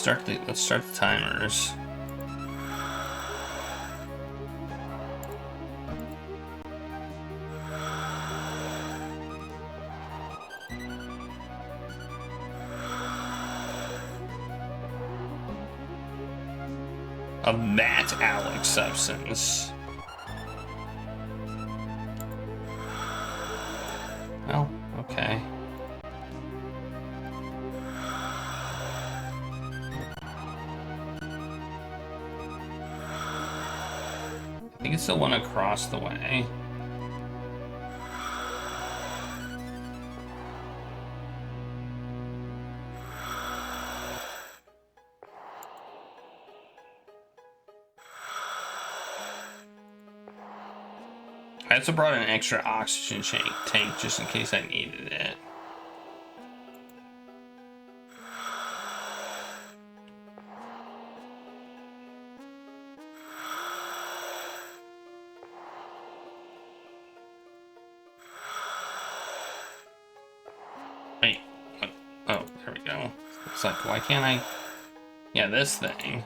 let's start the timers. A metallic substance. Oh, okay. I think it's the one across the way. I also brought an extra oxygen tank just in case I needed it. Wait, what? Oh, there we go. It's like, why can't I? Yeah, this thing.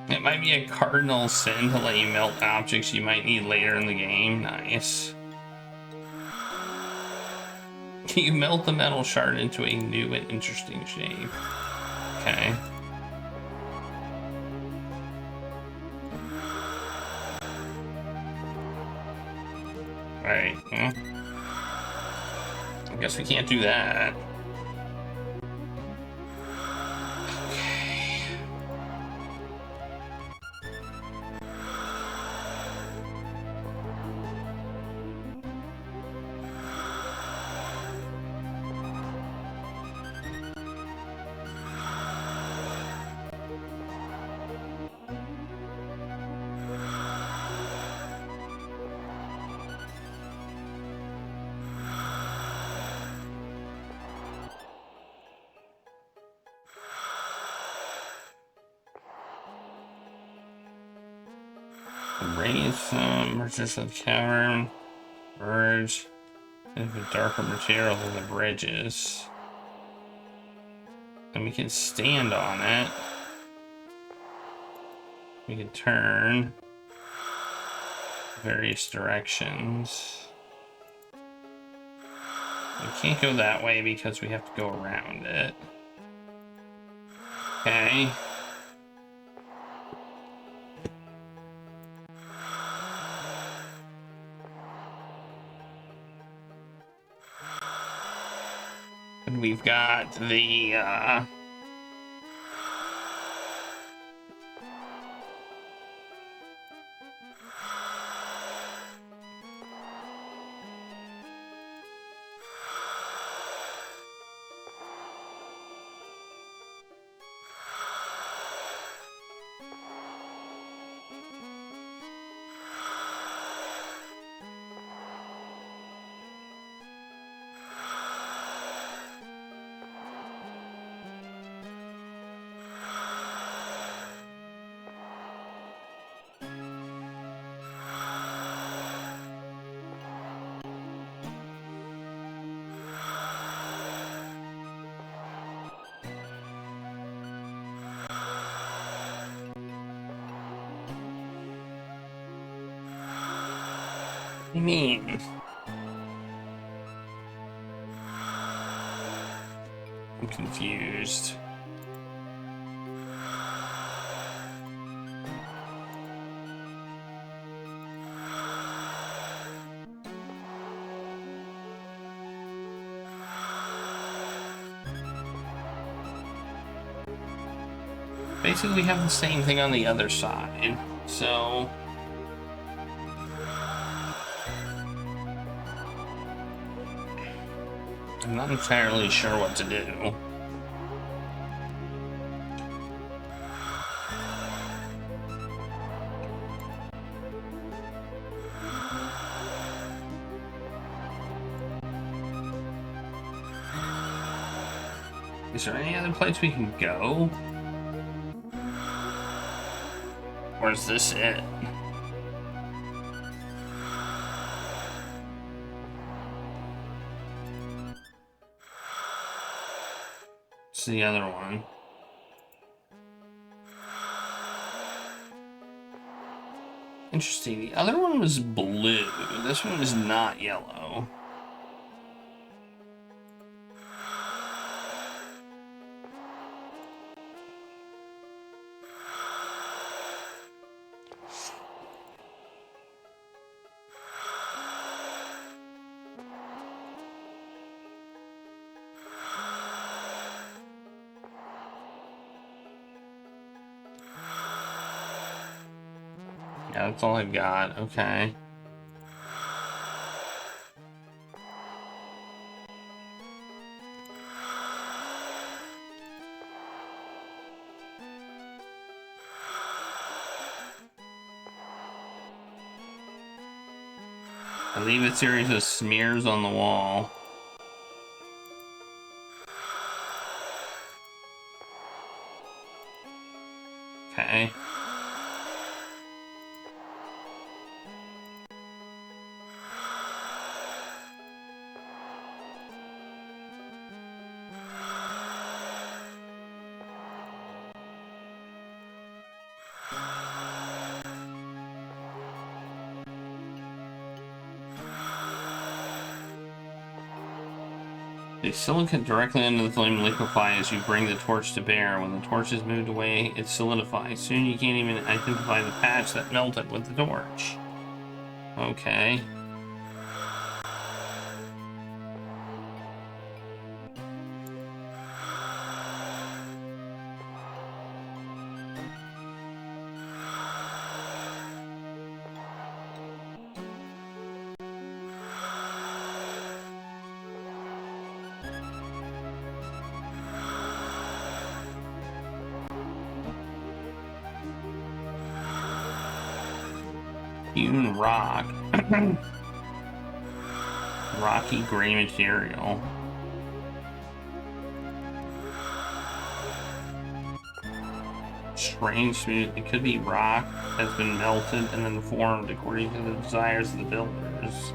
It might be a cardinal sin to let you melt objects you might need later in the game. Nice. You melt the metal shard into a new and interesting shape. Okay. Alright, well, I guess we can't do that. Raise merges of the cavern, merge into darker material than the bridges. And we can stand on it. We can turn various directions. We can't go that way because we have to go around it. Okay. And we've got the I mean, I'm confused. Basically, we have the same thing on the other side, so... I'm not entirely sure what to do. Is there any other place we can go? Or is this it? It's the other one. Interesting. The other one was blue. This one is not yellow. Yeah, that's all I've got. Okay. I leave a series of smears on the wall. Okay. The silicate directly under the flame liquefies as you bring the torch to bear. When the torch is moved away, it solidifies. Soon you can't even identify the patch that melted with the torch. Okay. Hewn rock. Rocky gray material. Strange smooth. It could be rock that's been melted and then formed according to the desires of the builders.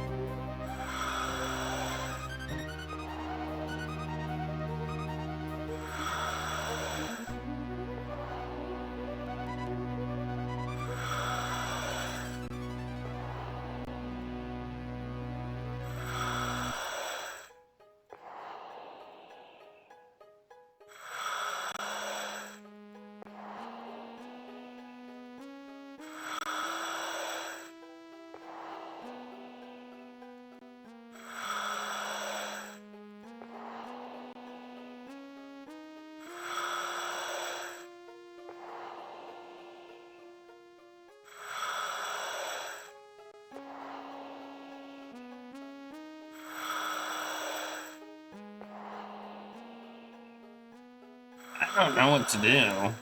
I don't know what to do.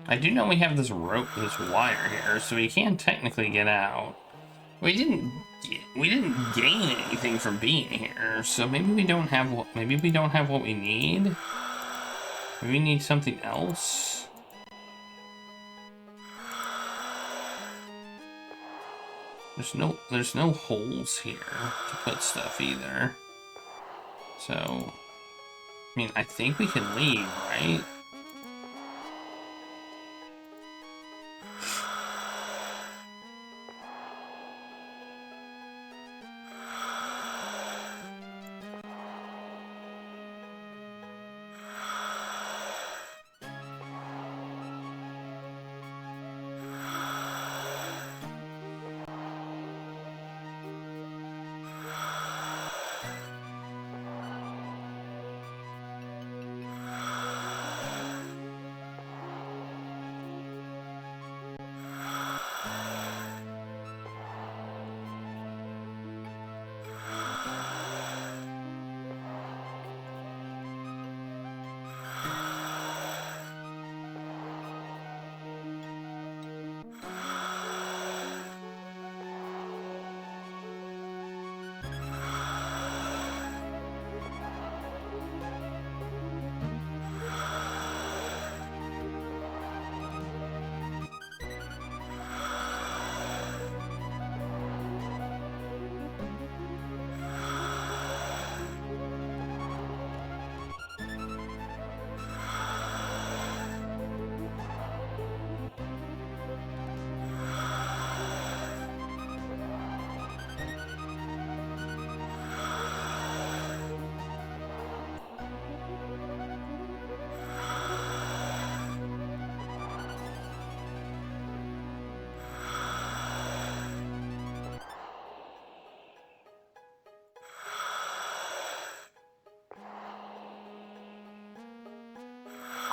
I do know we have this rope, this wire here, so we can technically get out. We didn't gain anything from being here, so maybe we don't have what we need. Maybe we need something else. There's no holes here to put stuff either. So, I mean, I think we can leave, right?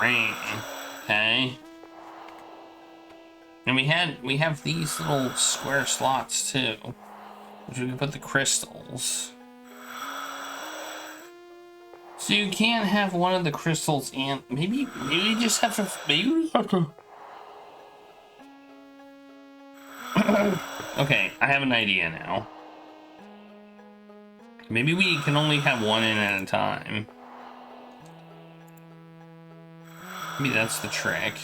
ring. Okay. And we have these little square slots too, which we can put the crystals. So you can't have one of the crystals and maybe we just have to Okay, I have an idea now. Maybe we can only have one in at a time. Maybe that's the trick.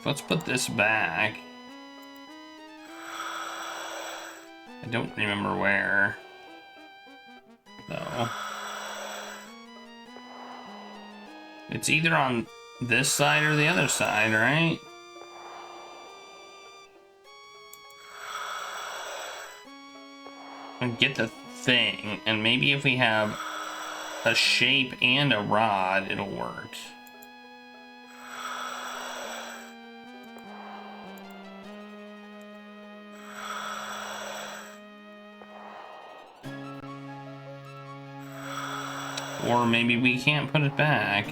Let's put this back. I don't remember where, though. It's either on this side or the other side, right? And get the thing, and maybe if we have a shape and a rod, it'll work. Or maybe we can't put it back.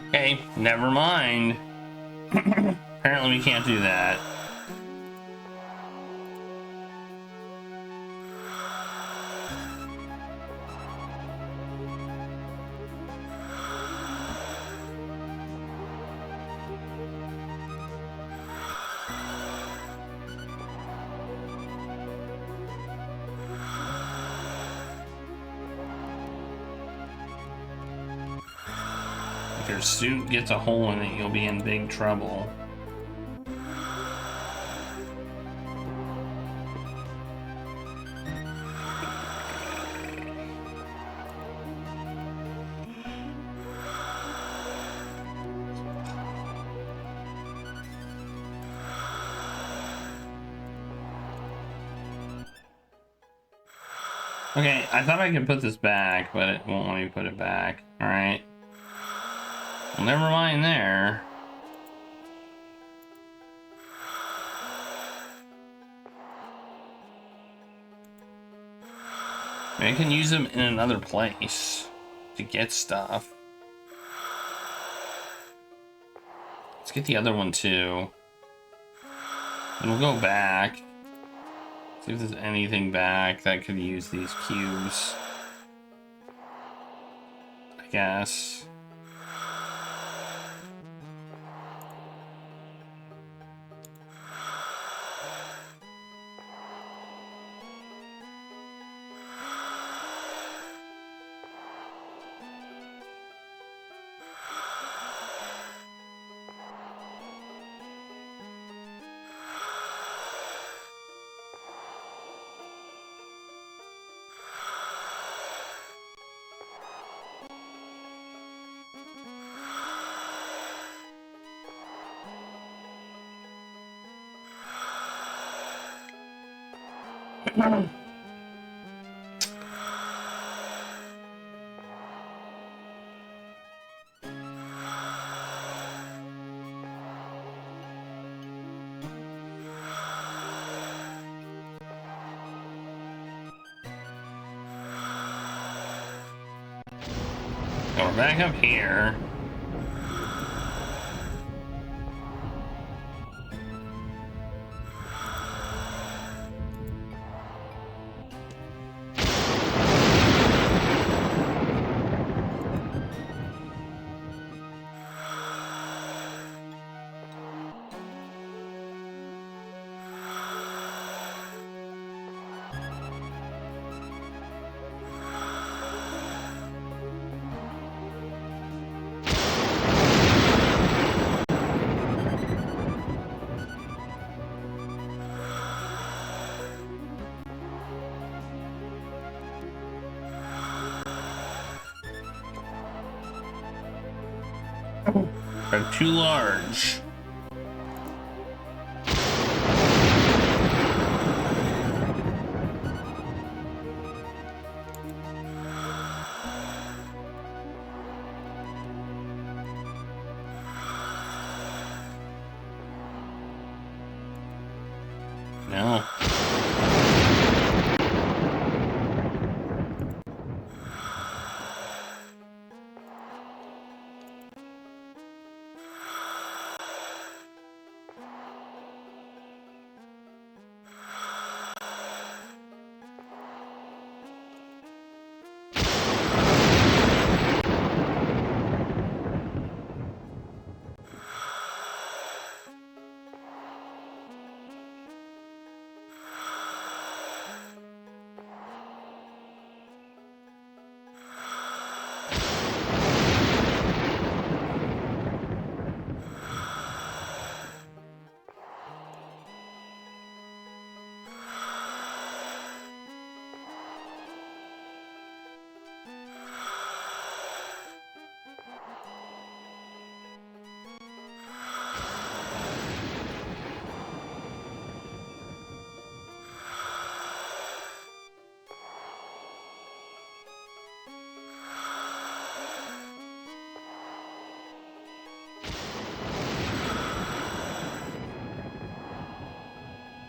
Okay, never mind. Apparently we can't do that. If your suit gets a hole in it, you'll be in big trouble. Okay, I thought I could put this back, but it won't let me put it back. Alright. Well, never mind there. I can use them in another place to get stuff. Let's get the other one too. And we'll go back. See if there's anything back that could use these cubes. I guess. So we're back up here. Are too large. No.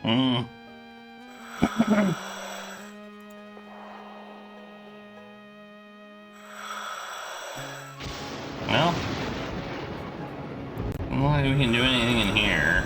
Hmm. Well, I don't know if we can do anything in here.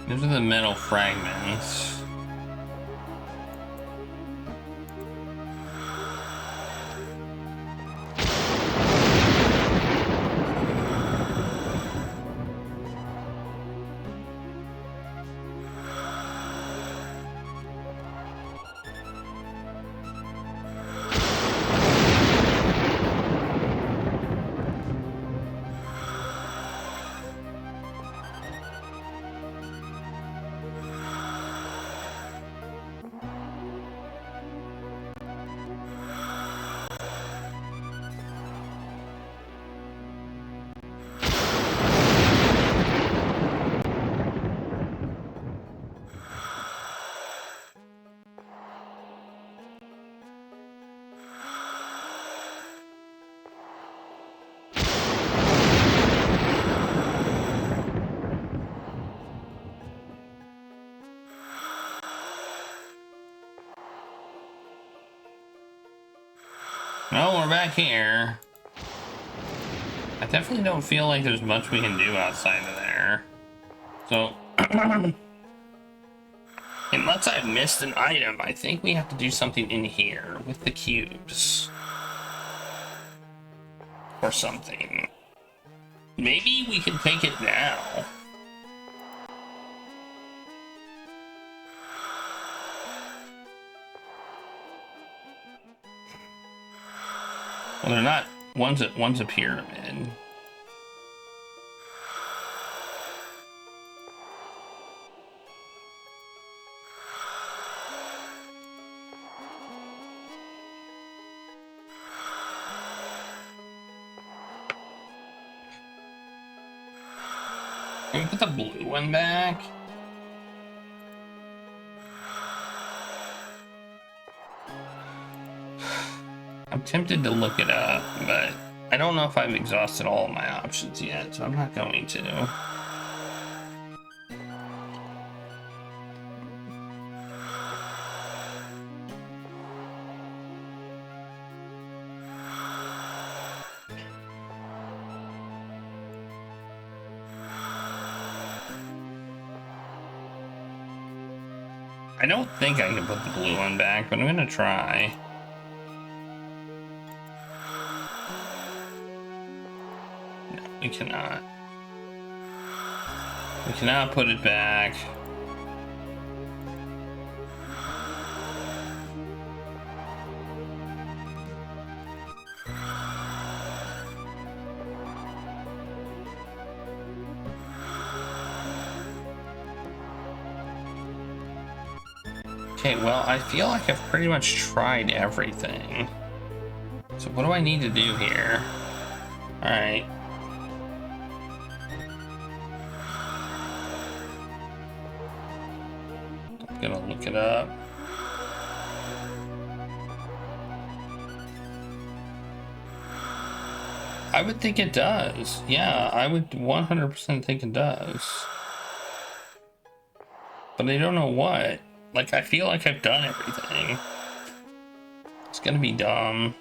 Those are the metal fragments. No, we're back here. I definitely don't feel like there's much we can do outside of there. So, unless I've missed an item, I think we have to do something in here with the cubes. Or something. Maybe we can take it now. Well, they're not. One's a pyramid. Can we put the blue one back? I'm tempted to look it up, but I don't know if I've exhausted all of my options yet, so I'm not going to. I don't think I can put the blue one back, but I'm gonna try. We cannot. We cannot put it back. Okay, well, I feel like I've pretty much tried everything. So what do I need to do here? Alright. I'm gonna look it up. I would think it does. Yeah, I would 100% think it does. But I don't know what. Like, I feel like I've done everything. It's gonna be dumb.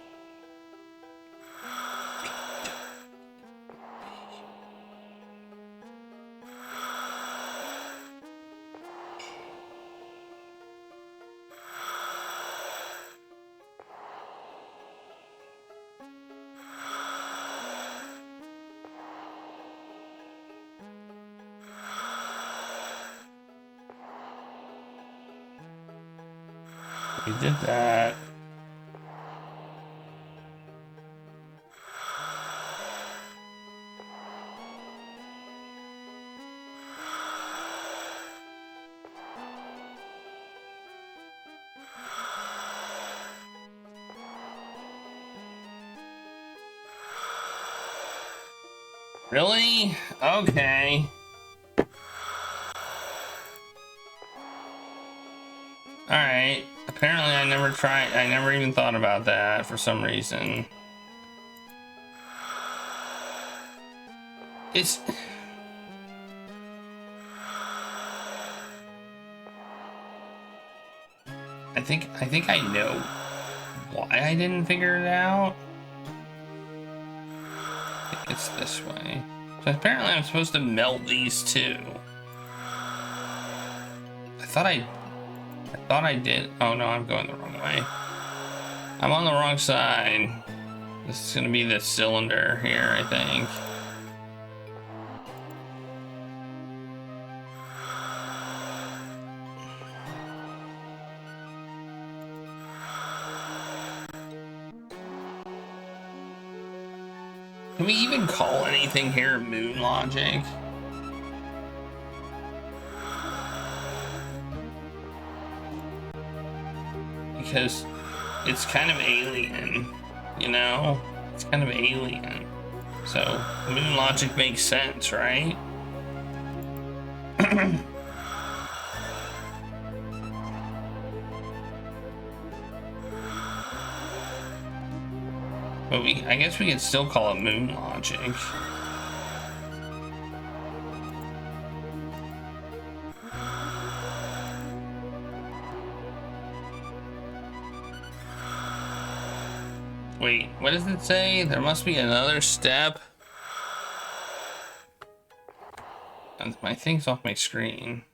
We did that. Really? Okay. Alright. Apparently I never even thought about that for some reason. It's... I think I know why I didn't figure it out. I think it's this way. So apparently I'm supposed to melt these two. I thought I did. Oh no, I'm going the wrong way. I'm on the wrong side. This is gonna be the cylinder here, I think. Can we even call anything here moon logic? Because it's kind of alien, you know? It's kind of alien. So, moon logic makes sense, right? But I guess we could still call it moon logic. Wait, what does it say? There must be another step. And my thing's off my screen.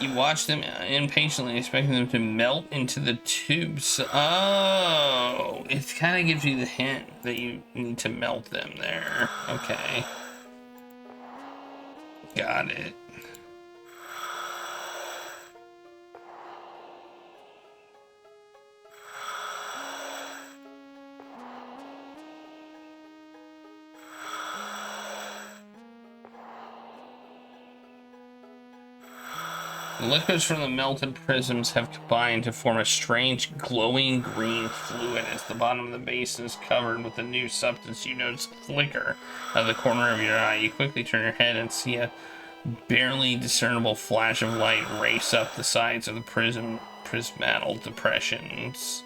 You watch them impatiently, expecting them to melt into the tubes. Oh, it kind of gives you the hint that you need to melt them there. Okay. Got it. The liquids from the melted prisms have combined to form a strange glowing green fluid. As the bottom of the basin is covered with a new substance, you notice a flicker out of the corner of your eye. You quickly turn your head and see a barely discernible flash of light race up the sides of the prismatal depressions.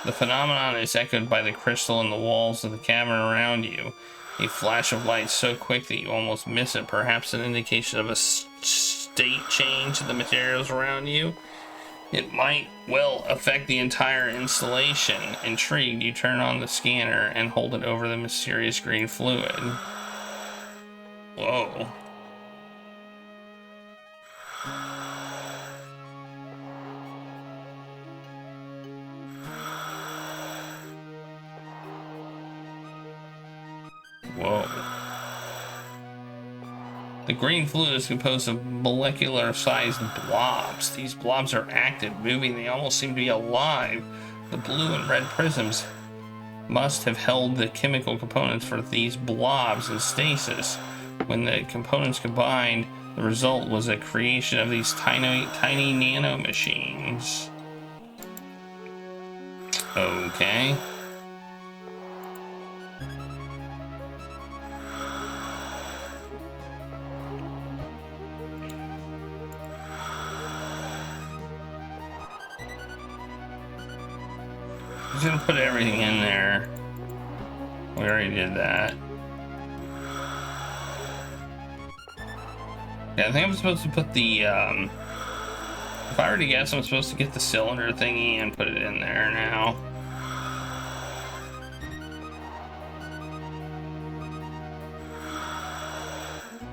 The phenomenon is echoed by the crystal in the walls of the cavern around you. A flash of light so quick that you almost miss it, perhaps an indication of a state change in the materials around you. It might well affect the entire installation. Intrigued, you turn on the scanner and hold it over the mysterious green fluid. Whoa. Whoa. The green fluid is composed of molecular-sized blobs. These blobs are active, moving. They almost seem to be alive. The blue and red prisms must have held the chemical components for these blobs in stasis. When the components combined, The result was a creation of these tiny nano machines. Okay. I'm just gonna put everything in there. We already did that. Yeah, I think I'm supposed to put the, if I were to guess, I'm supposed to get the cylinder thingy and put it in there now.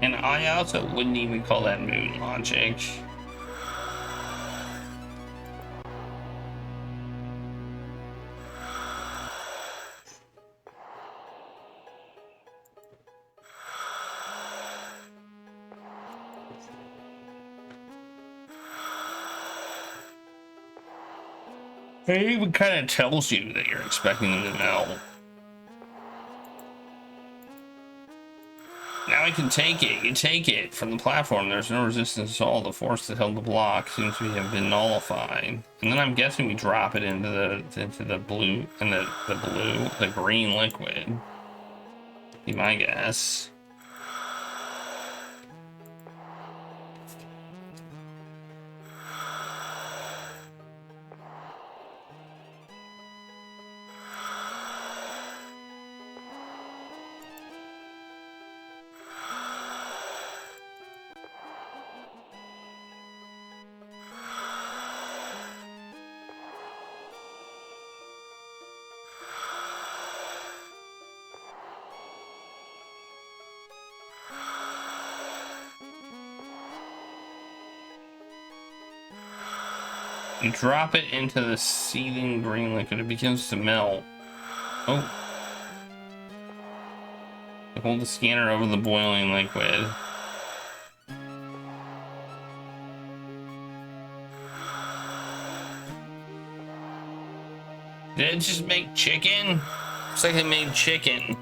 And I also wouldn't even call that moon logic. It even kind of tells you that you're expecting them to melt. Now I can take it. You take it from the platform. There's no resistance at all. The force that held the block seems to have been nullified. And then I'm guessing we drop it into the blue and the green liquid. Be my guess. You drop it into the seething green liquid, it begins to melt. Oh. You hold the scanner over the boiling liquid. Did it just make chicken? Looks like they made chicken.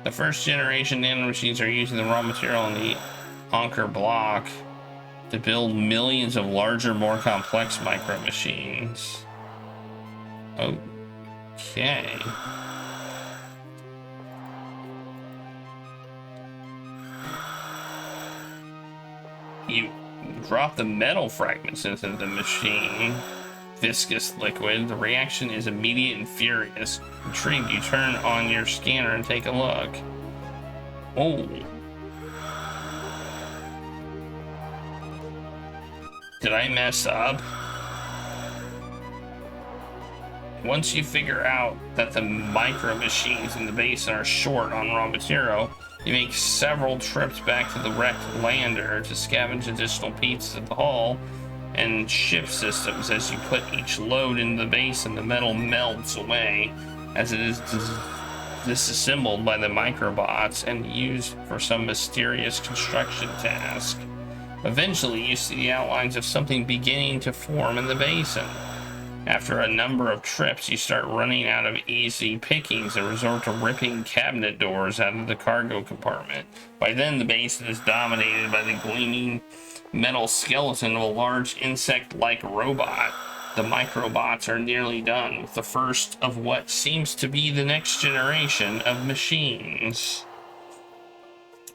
The first generation nanomachines are using the raw material in the Anker block to build millions of larger, more complex micro machines. Okay. You drop the metal fragments into the machine. Viscous liquid. The reaction is immediate and furious. Intrigued, you turn on your scanner and take a look. Oh. Did I mess up? Once you figure out that the micro machines in the basin are short on raw material, you make several trips back to the wrecked lander to scavenge additional pieces at the hull and ship systems. As you put each load in the basin, the metal melts away as it is disassembled by the microbots and used for some mysterious construction task. Eventually, you see the outlines of something beginning to form in the basin. After a number of trips, you start running out of easy pickings and resort to ripping cabinet doors out of the cargo compartment. By then, the basin is dominated by the gleaming metal skeleton of a large insect-like robot. The microbots are nearly done with the first of what seems to be the next generation of machines.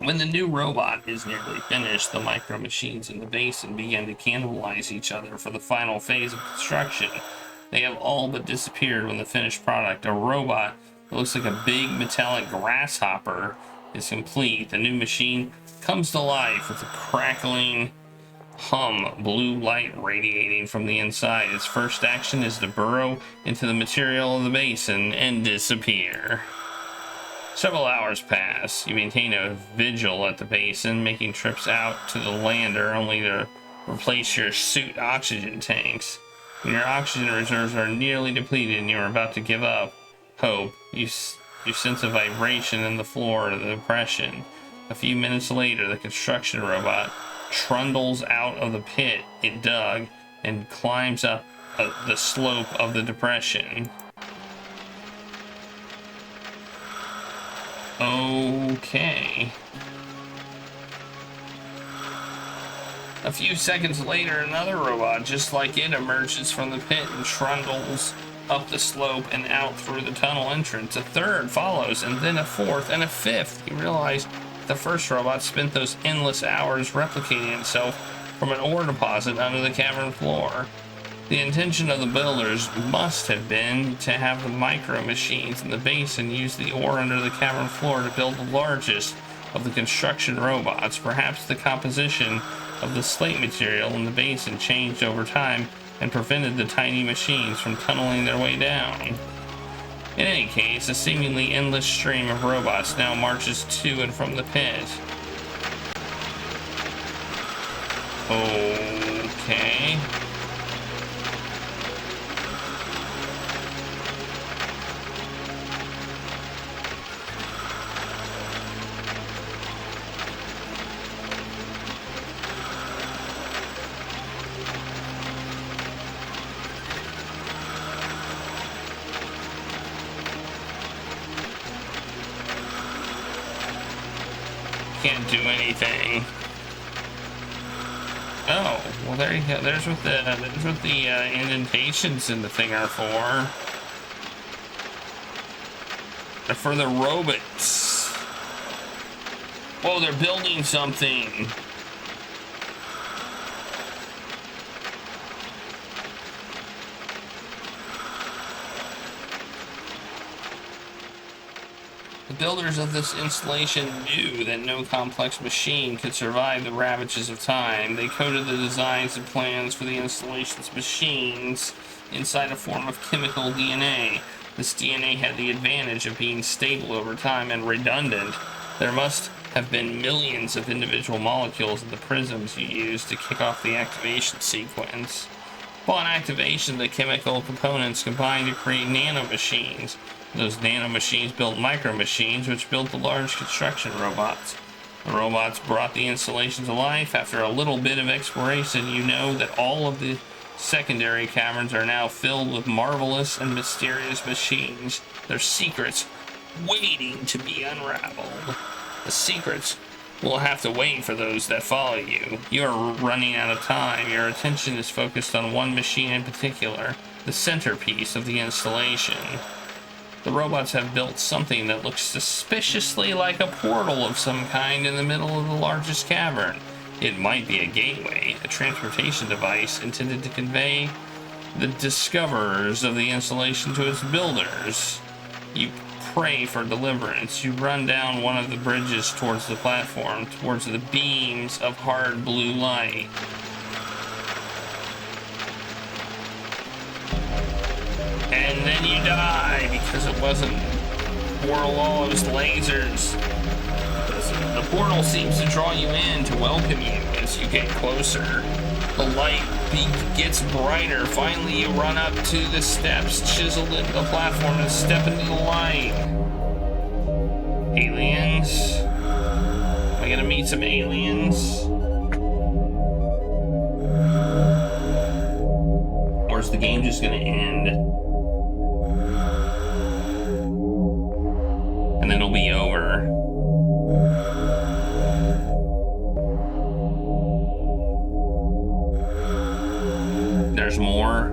When the new robot is nearly finished, the micro machines in the basin begin to cannibalize each other for the final phase of construction. They have all but disappeared when the finished product, a robot that looks like a big metallic grasshopper, is complete. The new machine comes to life with a crackling hum, blue light radiating from the inside. Its first action is to burrow into the material of the basin and disappear. Several hours pass. You maintain a vigil at the basin, making trips out to the lander only to replace your suit oxygen tanks. When your oxygen reserves are nearly depleted and you're about to give up hope, you sense a vibration in the floor of the depression. A few minutes later, the construction robot trundles out of the pit it dug and climbs up the slope of the depression. Okay. A few seconds later, another robot just like it emerges from the pit and trundles up the slope and out through the tunnel entrance. A third follows, and then a fourth and a fifth. You realize the first robot spent those endless hours replicating itself from an ore deposit under the cavern floor. The intention of the builders must have been to have the micro machines in the base and use the ore under the cavern floor to build the largest of the construction robots. Perhaps the composition of the slate material in the basin changed over time and prevented the tiny machines from tunneling their way down. In any case, a seemingly endless stream of robots now marches to and from the pit. Okay. Can't do anything. Oh, well there you go. There's what the indentations in the thing are for. They're for the robots. Oh, they're building something. The builders of this installation knew that no complex machine could survive the ravages of time. They coded the designs and plans for the installation's machines inside a form of chemical DNA. This DNA had the advantage of being stable over time and redundant. There must have been millions of individual molecules in the prisms you used to kick off the activation sequence. Upon activation, the chemical components combined to create nanomachines. Those nanomachines built micro-machines, which built the large construction robots. The robots brought the installation to life. After a little bit of exploration, you know that all of the secondary caverns are now filled with marvelous and mysterious machines. Their secrets waiting to be unraveled. The secrets will have to wait for those that follow you. You are running out of time. Your attention is focused on one machine in particular, the centerpiece of the installation. The robots have built something that looks suspiciously like a portal of some kind in the middle of the largest cavern. It might be a gateway, a transportation device intended to convey the discoverers of the installation to its builders. You pray for deliverance. You run down one of the bridges towards the platform, towards the beams of hard blue light. And then you die because it wasn't portal wall, it was lasers. The portal seems to draw you in to welcome you as you get closer. The light gets brighter. Finally, you run up to the steps chiseled into the platform and step into the light. Aliens? Am I gonna meet some aliens? Or is the game just gonna end? And then it'll be over. There's more.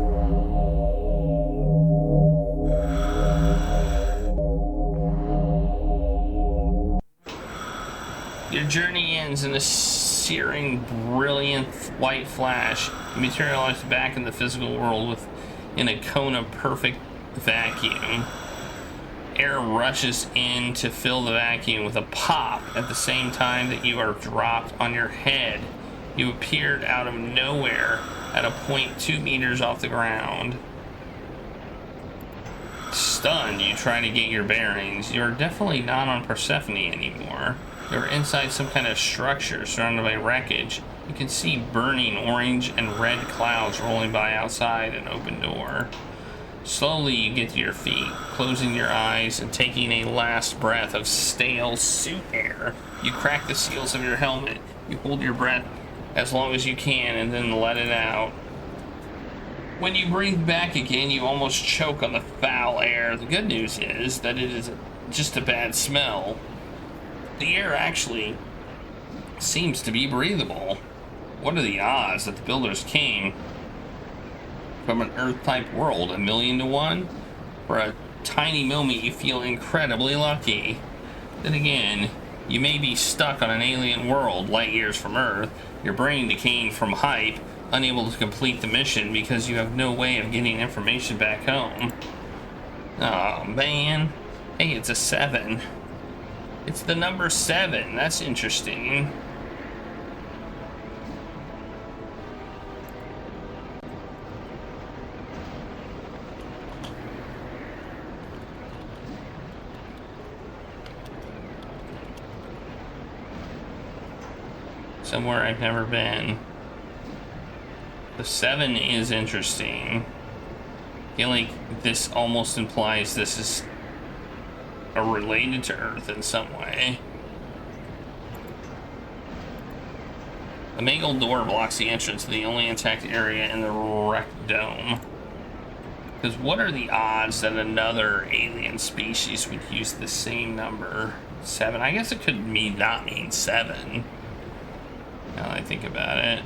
Your journey ends in a searing, brilliant white flash. You materialize back in the physical world in a cone of perfect vacuum. Air rushes in to fill the vacuum with a pop at the same time that you are dropped on your head. You appeared out of nowhere at a point 2 meters off the ground. Stunned, you try to get your bearings. You're definitely not on Persephone anymore. You're inside some kind of structure surrounded by wreckage. You can see burning orange and red clouds rolling by outside an open door. Slowly you get to your feet, closing your eyes and taking a last breath of stale suit air. You crack the seals of your helmet. You hold your breath as long as you can and then let it out. When you breathe back again, you almost choke on the foul air. The good news is that it is just a bad smell. The air actually seems to be breathable. What are the odds that the builders came from an Earth-type world? 1,000,000 to 1? For a tiny moment, you feel incredibly lucky. Then again, you may be stuck on an alien world, light years from Earth, your brain decaying from hype, unable to complete the mission because you have no way of getting information back home. Oh man. Hey, it's a 7. It's the number 7. That's interesting. Somewhere I've never been. The 7 is interesting. I feel like this almost implies this is related to Earth in some way. The mangled door blocks the entrance to the only intact area in the wrecked dome. Because what are the odds that another alien species would use the same number? 7? I guess it could not mean 7. Now that I think about it.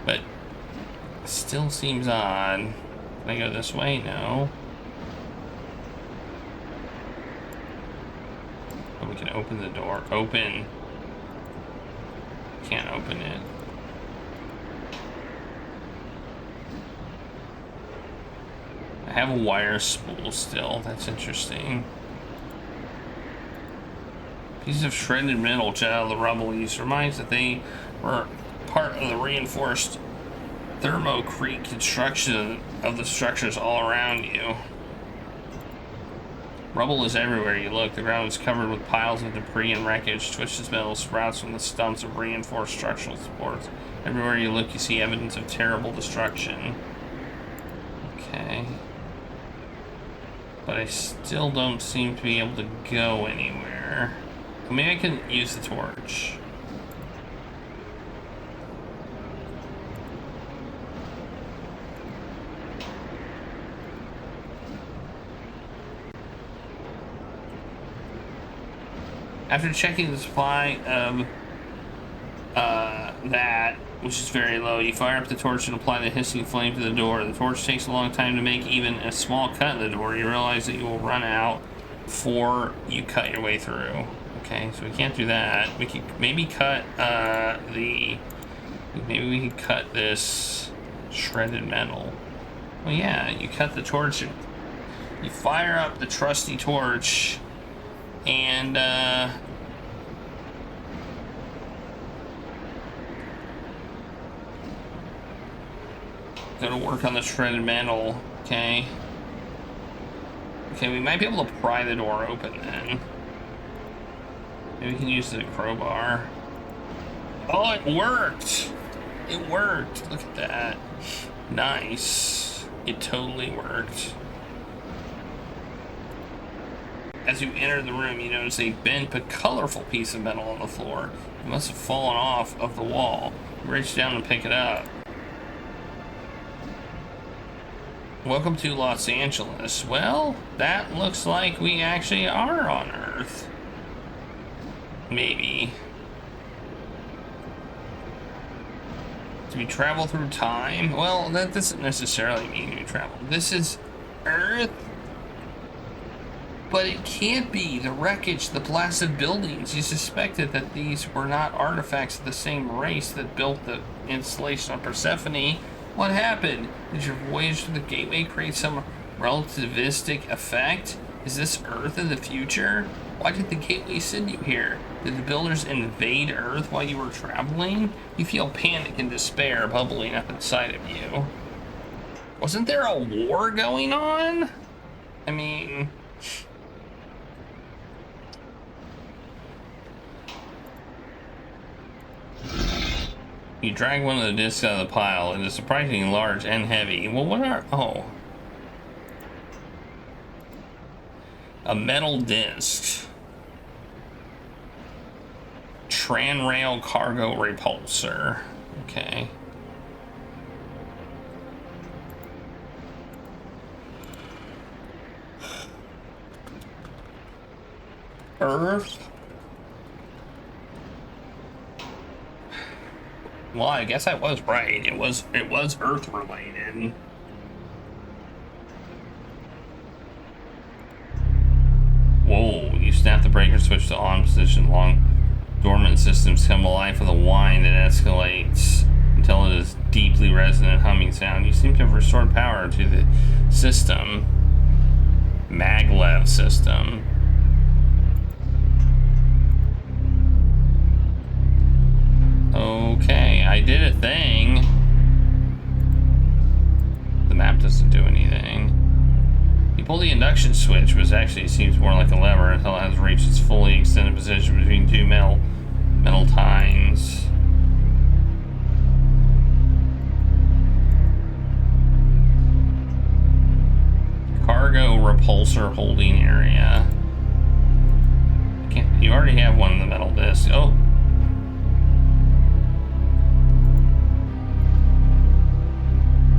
But it still seems odd. Can I go this way? No. Oh, we can open the door. Open. Can't open it. I have a wire spool still. That's interesting. Pieces of shredded metal jet out of the rubble. Use reminds that they were part of the reinforced thermocrete construction of the structures all around you. Rubble is everywhere you look. The ground is covered with piles of debris and wreckage. Twisted metal sprouts from the stumps of reinforced structural supports. Everywhere you look, you see evidence of terrible destruction. Okay. But I still don't seem to be able to go anywhere. Maybe I can use the torch. After checking the supply of that, which is very low, you fire up the torch and apply the hissing flame to the door. The torch takes a long time to make even a small cut in the door. You realize that you will run out before you cut your way through. Okay, so we can't do that. We could maybe cut maybe we could cut this shredded metal. Well, yeah, you cut the torch. You fire up the trusty torch, and go to work on the shredded metal. Okay. Okay, we might be able to pry the door open then. Maybe we can use the crowbar. Oh, it worked! It worked! Look at that. Nice. It totally worked. As you enter the room, you notice a bent but colorful piece of metal on the floor. It must have fallen off of the wall. You reach down and pick it up. Welcome to Los Angeles. Well, that looks like we actually are on Earth. Maybe. Do we travel through time? Well, that doesn't necessarily mean we travel. This is Earth. But it can't be. The wreckage, the blasted buildings. You suspected that these were not artifacts of the same race that built the installation on Persephone. What happened? Did your voyage to the gateway create some relativistic effect? Is this Earth in the future? Why did the gateway send you here? Did the builders invade Earth while you were traveling? You feel panic and despair bubbling up inside of you. Wasn't there a war going on? I mean... You drag one of the discs out of the pile. It is surprisingly large and heavy. Well, what are... Oh. A metal disc. Tranrail cargo repulsor. Okay. Earth. Well, I guess I was right. It was Earth related. Whoa, you snap the breaker switch to on position. Long dormant systems come alive with a whine that escalates until it is deeply resonant humming sound. You seem to have restored power to the system. Maglev system. Okay, I did a thing. The map doesn't do anything. You pull the induction switch, which actually seems more like a lever until it has reached its fully extended position between two metal tines. Cargo repulsor holding area. You already have one in the metal disc. Oh.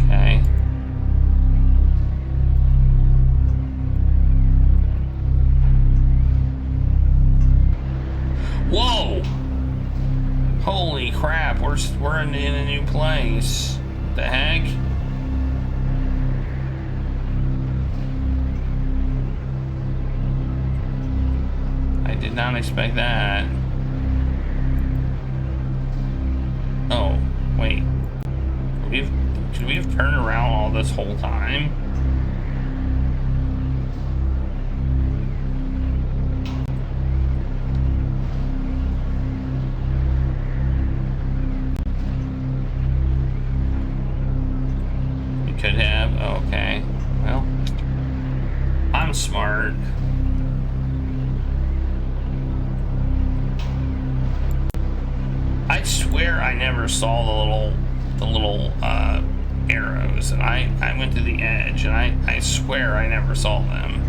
Okay. Whoa! Holy crap, we're in a new place. What the heck? I did not expect that. Oh, wait. Could we have turned around all this whole time? We could have. Oh, okay. Well, I'm smart. I swear I never saw the little arrows, and I went to the edge, and I swear I never saw them.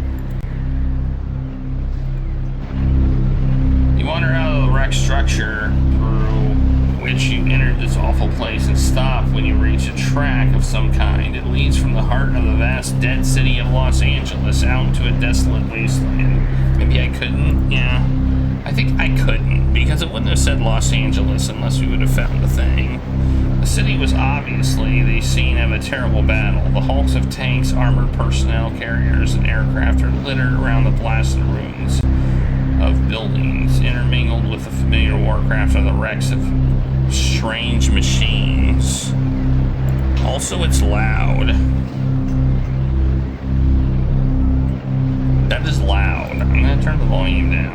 You wander out of the wrecked structure through which you entered this awful place and stop when you reach a track of some kind. It leads from the heart of the vast dead city of Los Angeles out into a desolate wasteland. Maybe I couldn't? Yeah. I think I couldn't, because it wouldn't have said Los Angeles unless we would have found a thing. The city was obviously the scene of a terrible battle. The hulks of tanks, armored personnel carriers, and aircraft are littered around the blasted ruins of buildings. Intermingled with the familiar warcraft are the wrecks of strange machines. Also, it's loud. That is loud. I'm gonna turn the volume down.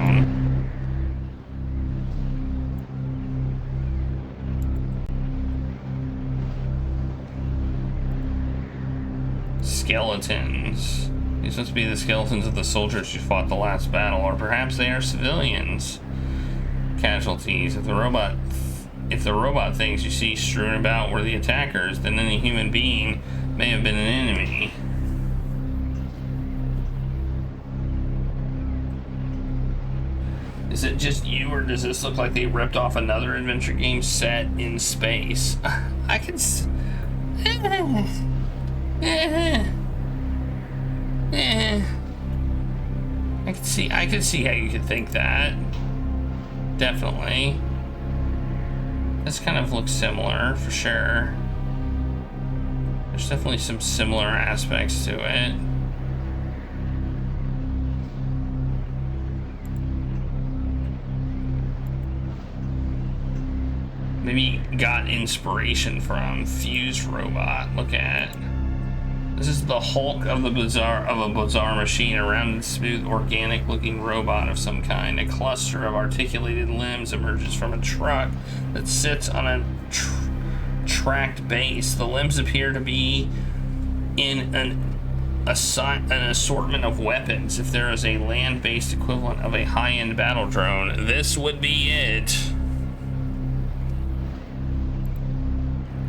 Skeletons. These must be the skeletons of the soldiers who fought the last battle, or perhaps they are civilians. Casualties. If the robot things you see strewn about were the attackers, then any human being may have been an enemy. Is it just you, or does this look like they ripped off another adventure game set in space? I can I could see how you could think that. Definitely. This kind of looks similar, for sure. There's definitely some similar aspects to it. Maybe got inspiration from Fused Robot. Look at it. This is the Hulk of a bizarre machine, a rounded, smooth, organic-looking robot of some kind. A cluster of articulated limbs emerges from a truck that sits on a tracked base. The limbs appear to be in an assortment of weapons. If there is a land-based equivalent of a high-end battle drone, this would be it.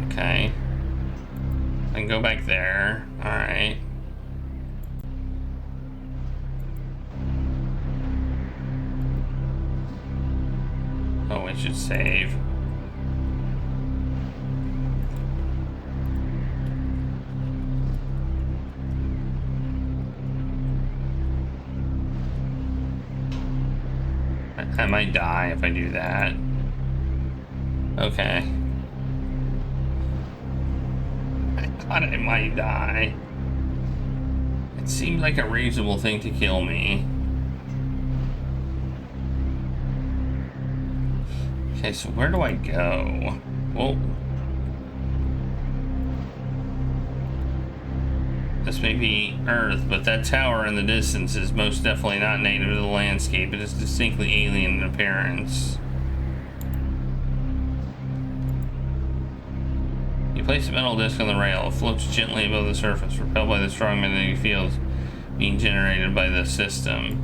Okay. I can go back there. Alright. Oh, we should save. I might die if I do that. Okay. thought I might die. It seemed like a reasonable thing to kill me. Okay, so where do I go? Whoa. This may be Earth, but that tower in the distance is most definitely not native to the landscape. It is distinctly alien in appearance. You place a metal disc on the rail. It floats gently above the surface, repelled by the strong magnetic fields being generated by the system.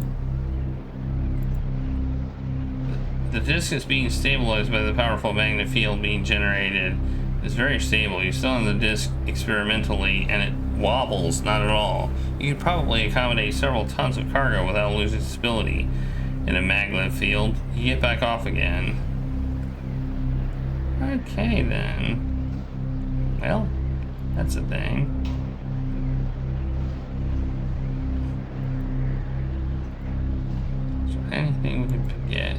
The disc is being stabilized by the powerful magnetic field being generated. It's very stable. You still on the disc experimentally, and it wobbles not at all. You could probably accommodate several tons of cargo without losing stability in a maglev field. You get back off again. Okay then. Well, that's a thing. So anything we can get.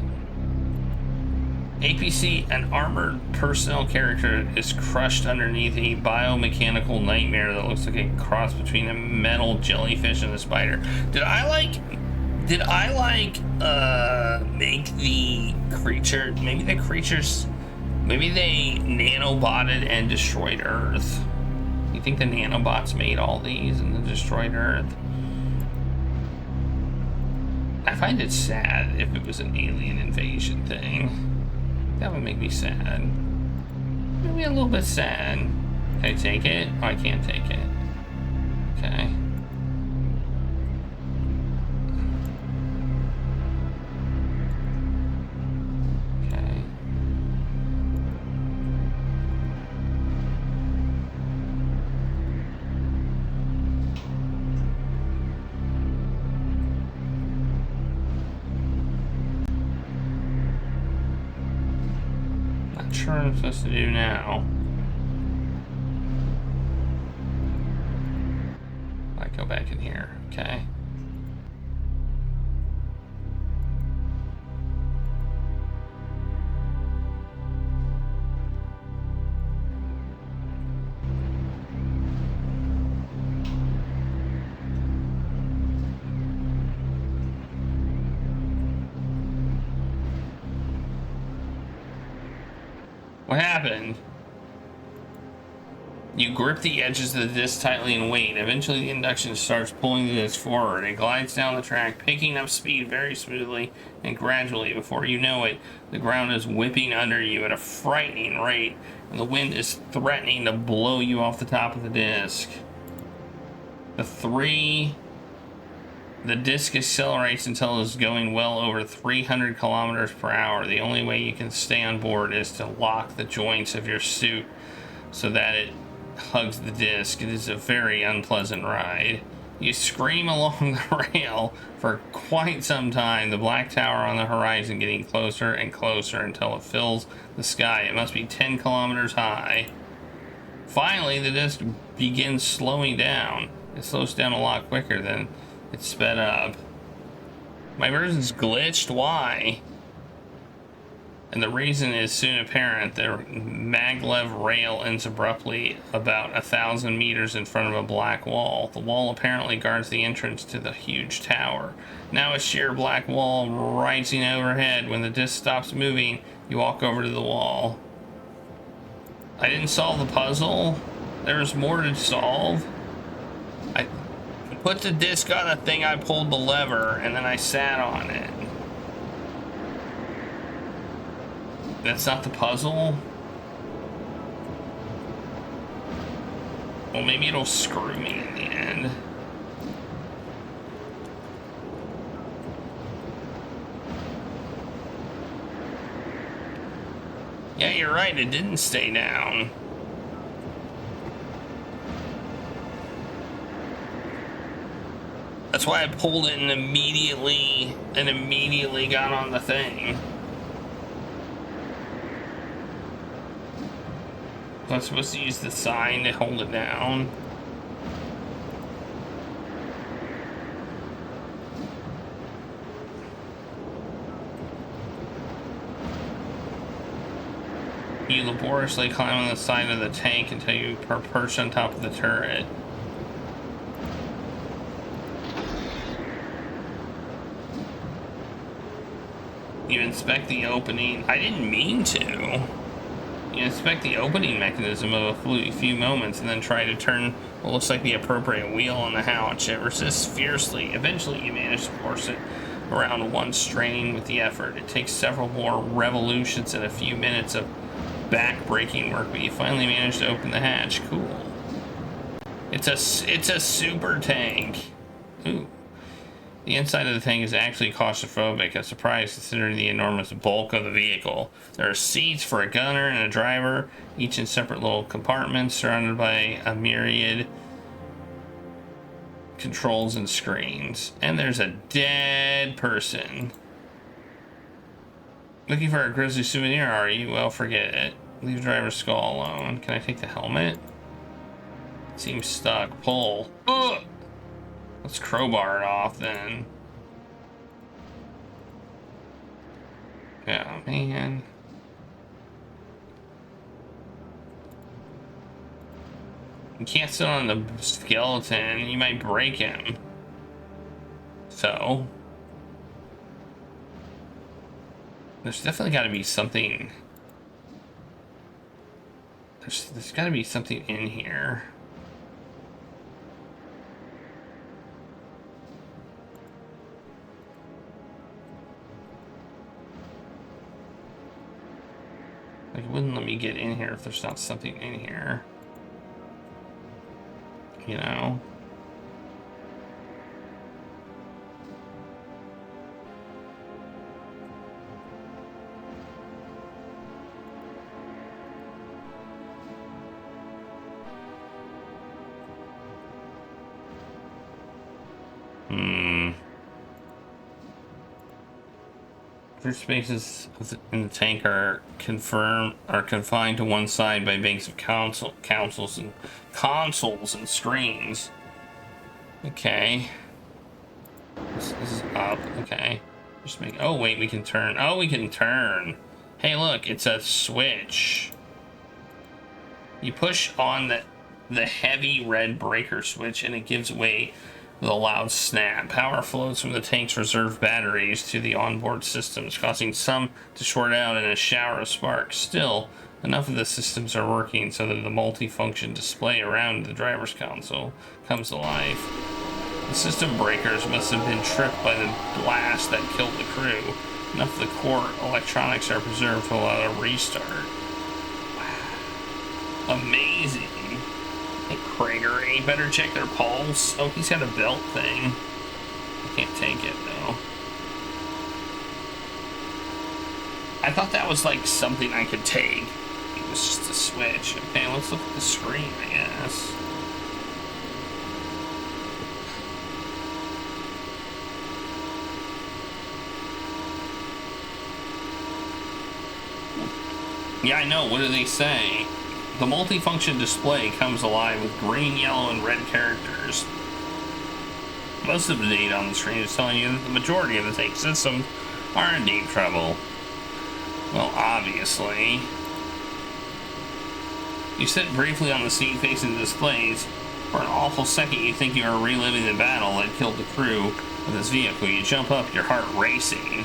APC, an armored personnel character, is crushed underneath a biomechanical nightmare that looks like a cross between a metal jellyfish and a spider. Did I make the creature, maybe the creatures, maybe they nanobotted and destroyed Earth? You think the nanobots made all these and then destroyed Earth? I find it sad if it was an alien invasion thing. That would make me sad. Maybe a little bit sad. Can I take it? Oh, I can't take it. Okay. Okay. Sure what I'm supposed to do now. I go back in here, okay. What happened? You grip the edges of the disc tightly and wait. Eventually the induction starts pulling the disc forward. It glides down the track, picking up speed very smoothly and gradually. Before you know it, the ground is whipping under you at a frightening rate, and the wind is threatening to blow you off the top of the disc. The disc accelerates until it is going well over 300 kilometers per hour. The only way you can stay on board is to lock the joints of your suit so that it hugs the disc. It is a very unpleasant ride. You scream along the rail for quite some time, the black tower on the horizon getting closer and closer until it fills the sky. It must be 10 kilometers high. Finally, the disc begins slowing down. It slows down a lot quicker than it's sped up. My version's glitched. Why? And the reason is soon apparent. The maglev rail ends abruptly about 1,000 meters in front of a black wall. The wall apparently guards the entrance to the huge tower. Now a sheer black wall rising overhead. When the disc stops moving, you walk over to the wall. I didn't solve the puzzle. There's more to solve. I put the disc on a thing, I pulled the lever, and then I sat on it. That's not the puzzle? Well, maybe it'll screw me in the end. Yeah, you're right, it didn't stay down. That's why I pulled it and immediately got on the thing. So I'm supposed to use the sign to hold it down. You laboriously climb on the side of the tank until you are perched on top of the turret. You inspect the opening. I didn't mean to. You inspect the opening mechanism of a few moments and then try to turn what looks like the appropriate wheel on the hatch. It resists fiercely. Eventually, you manage to force it around once, straining with the effort. It takes several more revolutions and a few minutes of back-breaking work, but you finally manage to open the hatch. Cool. It's a super tank. Ooh. The inside of the tank is actually claustrophobic, a surprise considering the enormous bulk of the vehicle. There are seats for a gunner and a driver, each in separate little compartments, surrounded by a myriad controls and screens. And there's a dead person. Looking for a grisly souvenir, are you? Well, forget it. Leave driver's skull alone. Can I take the helmet? It seems stuck. Pull. Ugh! Let's crowbar it off then. Yeah, man. You can't sit on the skeleton. You might break him. So. There's definitely got to be something. There's got to be something in here. Like, it wouldn't let me get in here if there's not something in here. You know? Spaces in the tank are confined to one side by banks of consoles and screens. Okay. This is up. Okay. Just make. Oh wait, we can turn. Oh, we can turn. Hey, look, it's a switch. You push on the heavy red breaker switch, and it gives way with a loud snap. Power flows from the tank's reserve batteries to the onboard systems, causing some to short out in a shower of sparks. Still, enough of the systems are working so that the multi-function display around the driver's console comes to life. The system breakers must have been tripped by the blast that killed the crew. Enough of the core electronics are preserved to allow a restart. Wow. Amazing. Hey, Craigery, better check their pulse. Oh, he's got a belt thing. I can't take it, though. I thought that was, like, something I could take. It was just a switch. Okay, let's look at the screen, I guess. Yeah, I know. What do they say? The multifunction display comes alive with green, yellow, and red characters. Most of the data on the screen is telling you that the majority of the tank systems are in deep trouble. Well, obviously. You sit briefly on the seat facing the displays. For an awful second, you think you are reliving the battle that killed the crew of this vehicle. You jump up, your heart racing.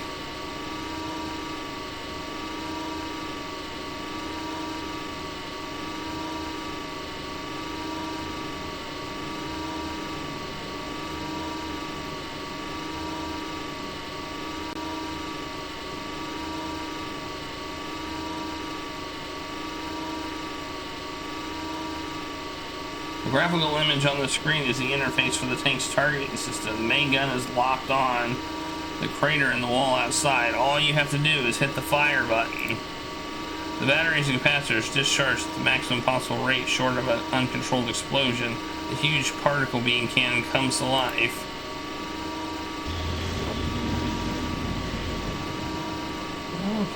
The graphical image on the screen is the interface for the tank's targeting system. The main gun is locked on the crater in the wall outside. All you have to do is hit the fire button. The batteries and capacitors discharge at the maximum possible rate short of an uncontrolled explosion. The huge particle beam cannon comes to life.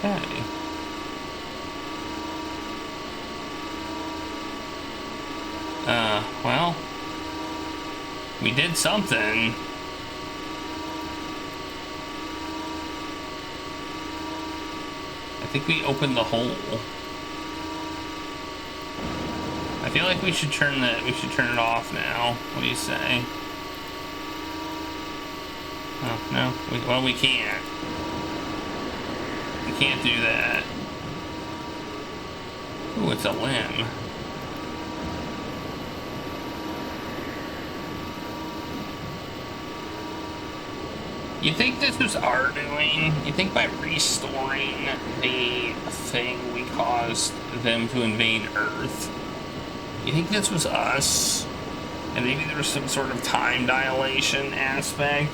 Okay. Well, we did something. I think we opened the hole. feel like we should turn it off now. What do you say? Oh, no? Well, we can't. We can't do that. Ooh, it's a limb. You think this was our doing? You think by restoring the thing we caused them to invade Earth? You think this was us? And maybe there was some sort of time dilation aspect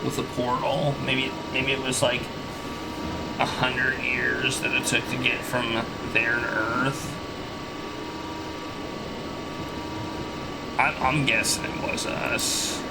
with the portal? Maybe it was like 100 years that it took to get from there to Earth? I'm guessing it was us.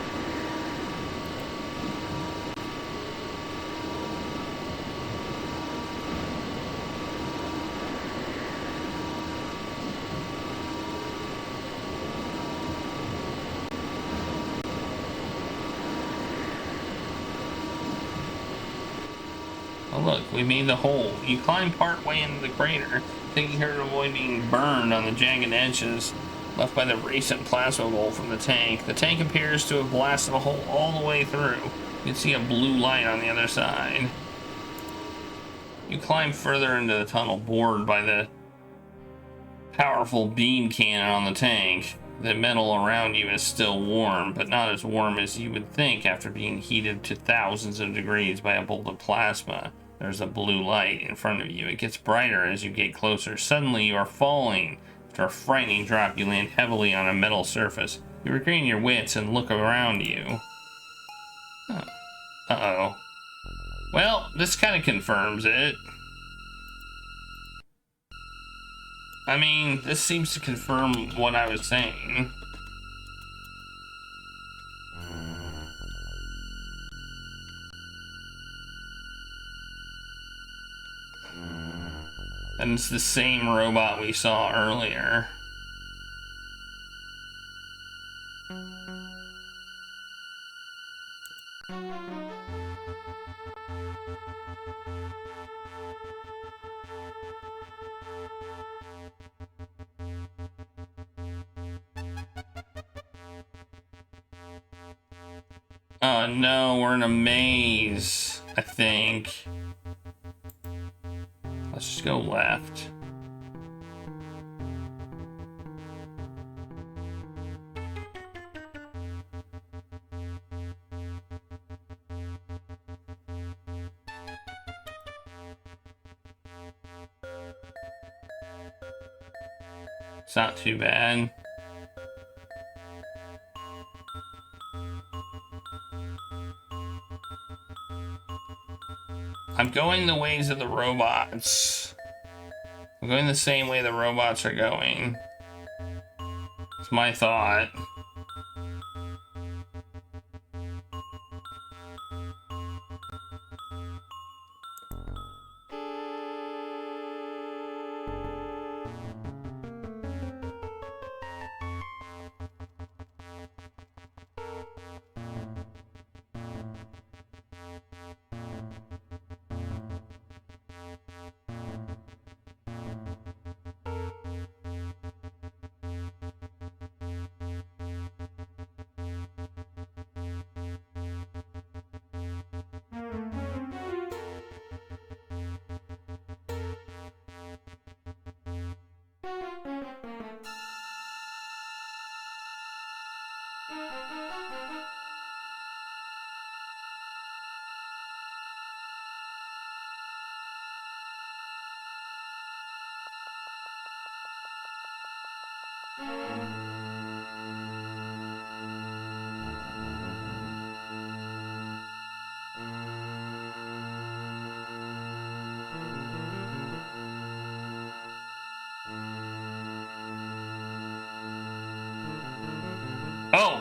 Oh look, we made the hole. You climb part way into the crater, taking care to avoid being burned on the jagged edges left by the recent plasma bolt from the tank. The tank appears to have blasted a hole all the way through. You can see a blue light on the other side. You climb further into the tunnel, bored by the powerful beam cannon on the tank. The metal around you is still warm, but not as warm as you would think after being heated to thousands of degrees by a bolt of plasma. There's a blue light in front of you. It gets brighter as you get closer. Suddenly, you are falling. After a frightening drop, you land heavily on a metal surface. You regain your wits and look around you. Oh. Uh-oh. Well, this kind of confirms it. I mean, this seems to confirm what I was saying. And it's the same robot we saw earlier. Oh no, we're in a maze, I think. Let's just go left. It's not too bad. I'm going the ways of the robots. I'm going the same way the robots are going. It's my thought. Oh!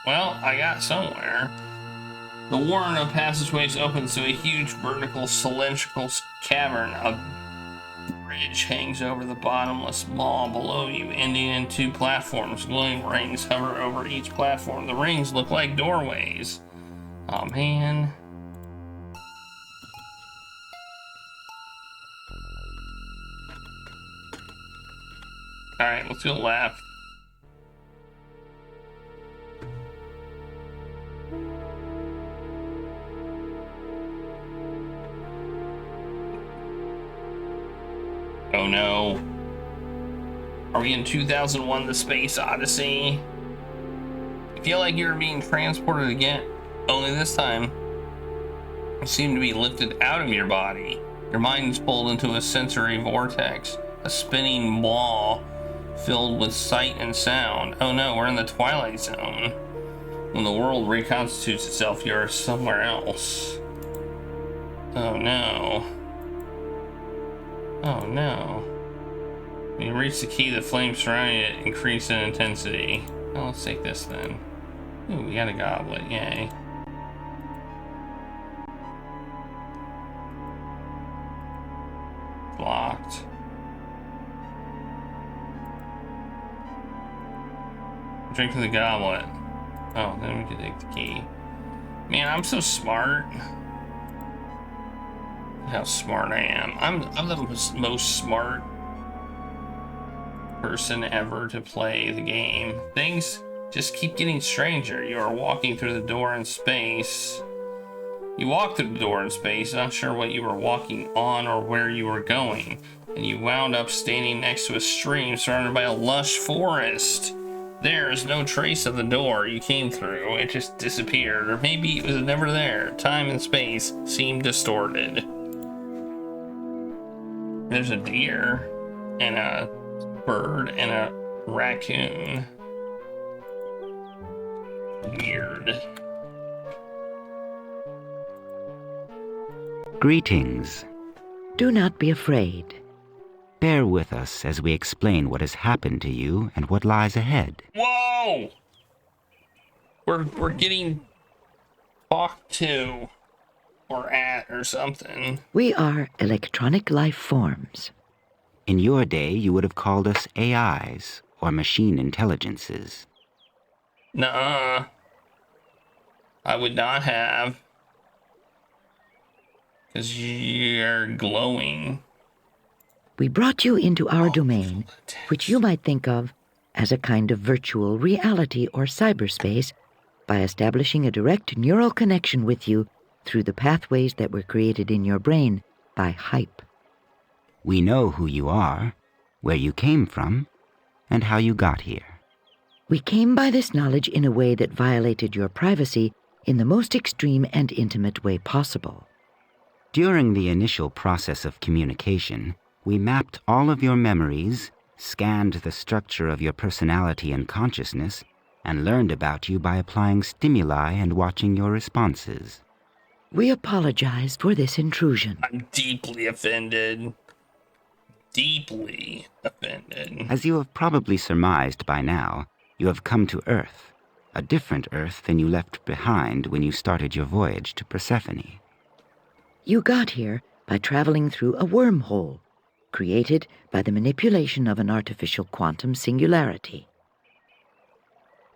Well, I got somewhere. The Warren passageways opens to a huge vertical cylindrical cavern. A bridge hangs over the bottomless maw below you, ending in two platforms. Glowing rings hover over each platform. The rings look like doorways. Oh man. Alright, let's go left. Oh no. Are we in 2001 The Space Odyssey? I feel like you're being transported again, only this time you seem to be lifted out of your body. Your mind is pulled into a sensory vortex, a spinning ball filled with sight and sound. Oh no, we're in the Twilight Zone. When the world reconstitutes itself, you're somewhere else. Oh no. Oh no. When you reach the key, the flames surrounding it increase in intensity. Well, let's take this then. Ooh, we got a goblet, yay. Locked. Drink from the goblet. Oh, then we can take the key. Man, I'm so smart. How smart I am. I'm the most smart person ever to play the game. Things just keep getting stranger. You are walking through the door in space. You walked through the door in space, not sure what you were walking on or where you were going, and you wound up standing next to a stream surrounded by a lush forest. There is no trace of the door you came through. It just disappeared, or maybe it was never there. Time and space seem distorted. There's a deer and a bird and a raccoon. Weird. Greetings. Do not be afraid. Bear with us as we explain what has happened to you and what lies ahead. Whoa! We're getting talked to or at or something. We are electronic life forms. In your day, you would have called us AIs or machine intelligences. Nuh-uh. I would not have. Because you're glowing. We brought you into our domain, which you might think of as a kind of virtual reality or cyberspace, by establishing a direct neural connection with you through the pathways that were created in your brain by hype. We know who you are, where you came from, and how you got here. We came by this knowledge in a way that violated your privacy in the most extreme and intimate way possible. During the initial process of communication, we mapped all of your memories, scanned the structure of your personality and consciousness, and learned about you by applying stimuli and watching your responses. We apologize for this intrusion. I'm deeply offended. Deeply offended. As you have probably surmised by now, you have come to Earth, a different Earth than you left behind when you started your voyage to Persephone. You got here by traveling through a wormhole, created by the manipulation of an artificial quantum singularity.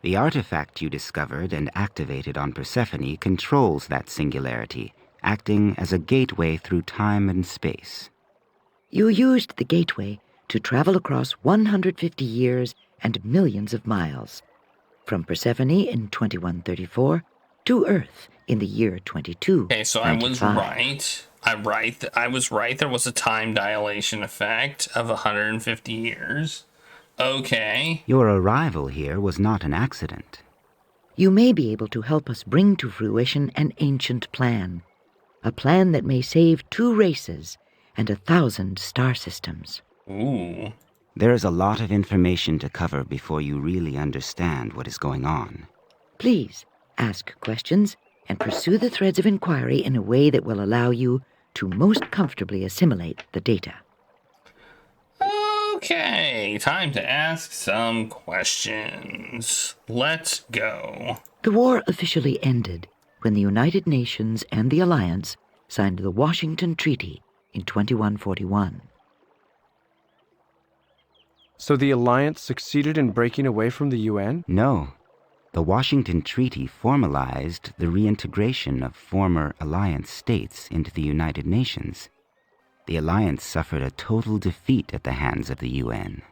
The artifact you discovered and activated on Persephone controls that singularity, acting as a gateway through time and space. You used the gateway to travel across 150 years and millions of miles, from Persephone in 2134 to Earth in the year 2295. Okay, so I was right. I was right. There was a time dilation effect of 150 years. Okay. Your arrival here was not an accident. You may be able to help us bring to fruition an ancient plan, a plan that may save 2 races and 1,000 star systems. Ooh. There is a lot of information to cover before you really understand what is going on. Please ask questions and pursue the threads of inquiry in a way that will allow you to most comfortably assimilate the data. Okay, time to ask some questions. Let's go. The war officially ended when the United Nations and the Alliance signed the Washington Treaty in 2141. So the Alliance succeeded in breaking away from the UN? No. The Washington Treaty formalized the reintegration of former Alliance states into the United Nations. The Alliance suffered a total defeat at the hands of the UN.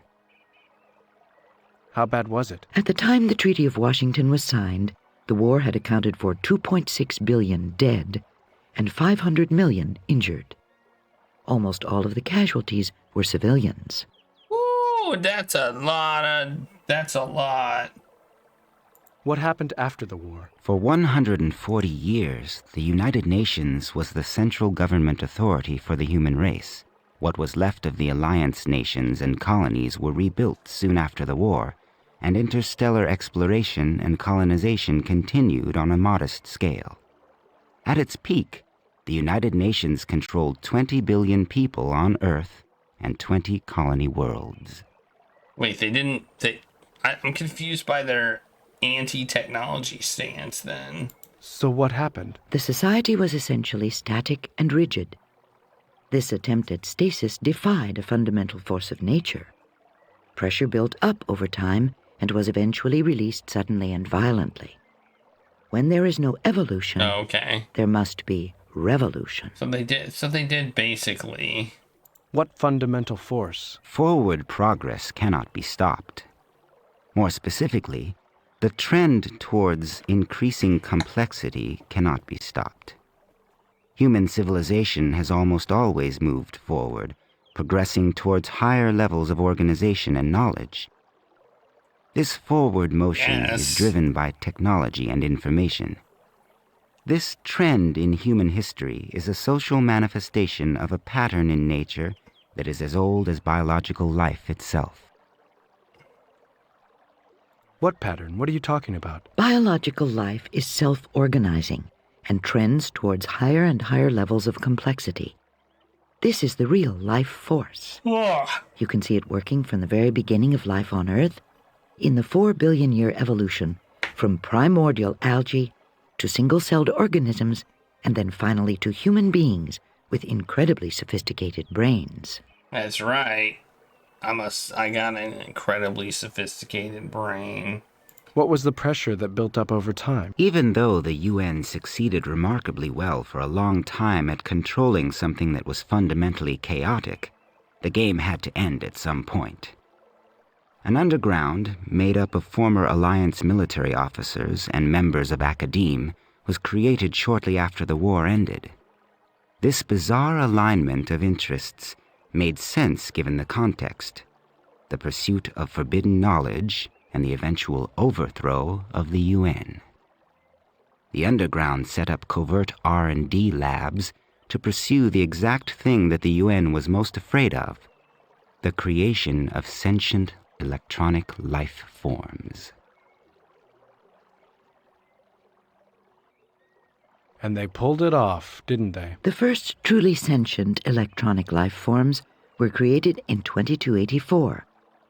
How bad was it? At the time the Treaty of Washington was signed, the war had accounted for 2.6 billion dead and 500 million injured. Almost all of the casualties were civilians. Ooh, that's a lot. What happened after the war? For 140 years, the United Nations was the central government authority for the human race. What was left of the alliance nations and colonies were rebuilt soon after the war, and interstellar exploration and colonization continued on a modest scale. At its peak, the United Nations controlled 20 billion people on Earth and 20 colony worlds. Wait, I'm confused by their anti-technology stance then. So what happened? The society was essentially static and rigid. This attempt at stasis defied a fundamental force of nature. Pressure built up over time and was eventually released suddenly and violently. When there is no evolution, Okay. there must be revolution. So they did basically. What fundamental force? Forward progress cannot be stopped. More specifically, the trend towards increasing complexity cannot be stopped. Human civilization has almost always moved forward, progressing towards higher levels of organization and knowledge. This forward motion is driven by technology and information. This trend in human history is a social manifestation of a pattern in nature that is as old as biological life itself. What pattern? What are you talking about? Biological life is self-organizing and trends towards higher and higher levels of complexity. This is the real life force. Ugh. You can see it working from the very beginning of life on Earth, in the 4 billion year evolution, from primordial algae to single-celled organisms, and then finally to human beings with incredibly sophisticated brains. That's right. I got an incredibly sophisticated brain. What was the pressure that built up over time? Even though the UN succeeded remarkably well for a long time at controlling something that was fundamentally chaotic, the game had to end at some point. An underground, made up of former Alliance military officers and members of academe, was created shortly after the war ended. This bizarre alignment of interests made sense given the context: the pursuit of forbidden knowledge and the eventual overthrow of the UN. The underground set up covert R&D labs to pursue the exact thing that the UN was most afraid of: the creation of sentient electronic life forms. And they pulled it off, didn't they? The first truly sentient electronic life forms were created in 2284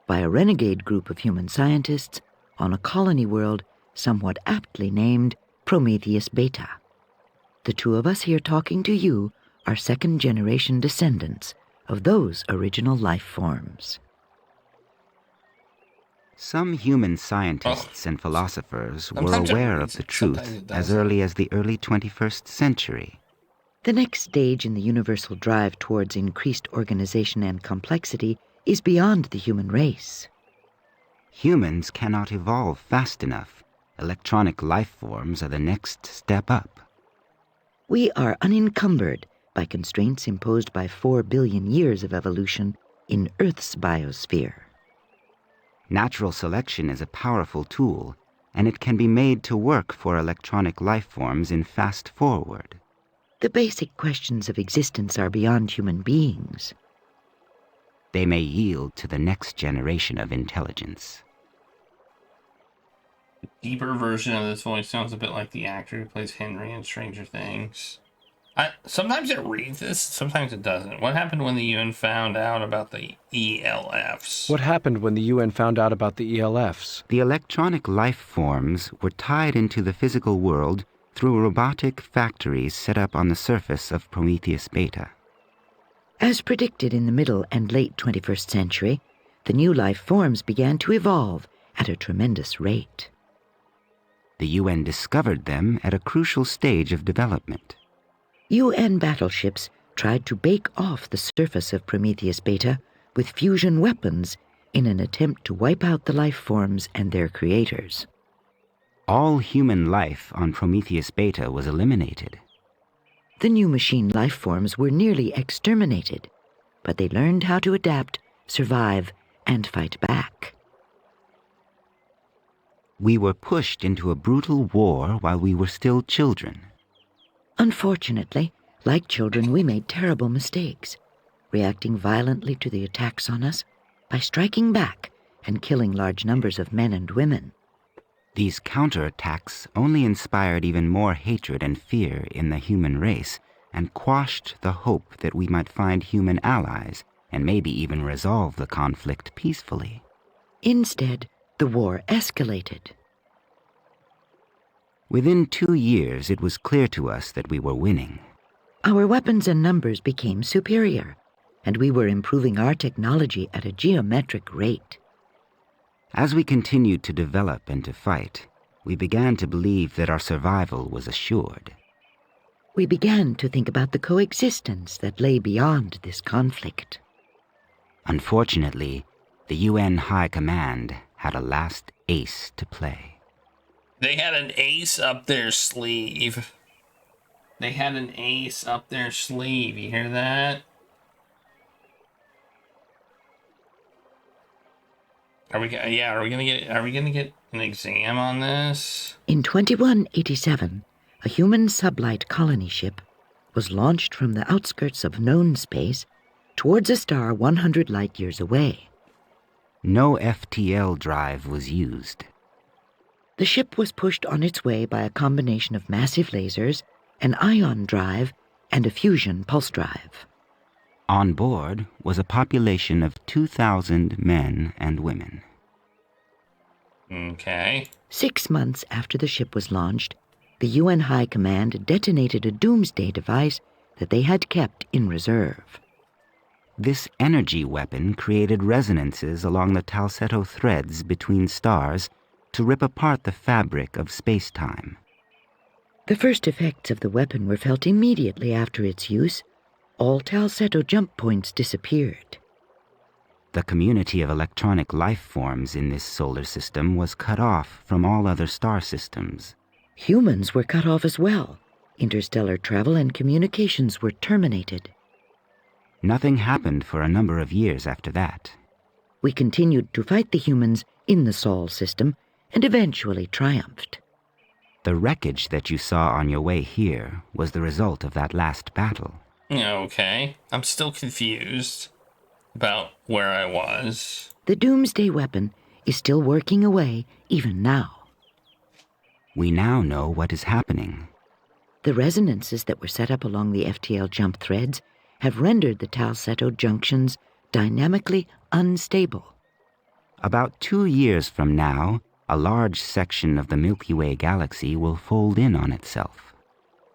by a renegade group of human scientists on a colony world somewhat aptly named Prometheus Beta. The two of us here talking to you are second-generation descendants of those original life forms. Some human scientists and philosophers were Sometimes it aware reads of the it, sometimes truth it as doesn't. early as the early 21st century. The next stage in the universal drive towards increased organization and complexity is beyond the human race. Humans cannot evolve fast enough. Electronic life forms are the next step up. We are unencumbered by constraints imposed by 4 billion years of evolution in Earth's biosphere. Natural selection is a powerful tool, and it can be made to work for electronic life forms in fast forward. The basic questions of existence are beyond human beings. They may yield to the next generation of intelligence. The deeper version of this voice sounds a bit like the actor who plays Henry in Stranger Things. Sometimes it reads this, sometimes it doesn't. What happened when the UN found out about the ELFs? What happened when the UN found out about the ELFs? The electronic life forms were tied into the physical world through robotic factories set up on the surface of Prometheus Beta. As predicted in the middle and late 21st century, the new life forms began to evolve at a tremendous rate. The UN discovered them at a crucial stage of development. UN battleships tried to bake off the surface of Prometheus Beta with fusion weapons in an attempt to wipe out the life forms and their creators. All human life on Prometheus Beta was eliminated. The new machine life forms were nearly exterminated, but they learned how to adapt, survive, and fight back. We were pushed into a brutal war while we were still children. Unfortunately, like children, we made terrible mistakes, reacting violently to the attacks on us by striking back and killing large numbers of men and women. These counterattacks only inspired even more hatred and fear in the human race and quashed the hope that we might find human allies and maybe even resolve the conflict peacefully. Instead, the war escalated. Within 2 years, it was clear to us that we were winning. Our weapons and numbers became superior, and we were improving our technology at a geometric rate. As we continued to develop and to fight, we began to believe that our survival was assured. We began to think about the coexistence that lay beyond this conflict. Unfortunately, the UN High Command had a last ace to play. They had an ace up their sleeve. They had an ace up their sleeve. You hear that? Are we gonna get an exam on this? In 2187, a human sublight colony ship was launched from the outskirts of known space towards a star 100 light years away. No FTL drive was used. The ship was pushed on its way by a combination of massive lasers, an ion drive, and a fusion pulse drive. On board was a population of 2,000 men and women. Okay. 6 months after the ship was launched, the UN High Command detonated a doomsday device that they had kept in reserve. This energy weapon created resonances along the Talsetto threads between stars to rip apart the fabric of space-time. The first effects of the weapon were felt immediately after its use. All Talsetto jump points disappeared. The community of electronic life forms in this solar system was cut off from all other star systems. Humans were cut off as well. Interstellar travel and communications were terminated. Nothing happened for a number of years after that. We continued to fight the humans in the Sol system and eventually triumphed. The wreckage that you saw on your way here was the result of that last battle. Okay. I'm still confused about where I was. The doomsday weapon is still working away even now. We now know what is happening. The resonances that were set up along the FTL jump threads have rendered the Talsetto junctions dynamically unstable. About 2 years from now, a large section of the Milky Way galaxy will fold in on itself.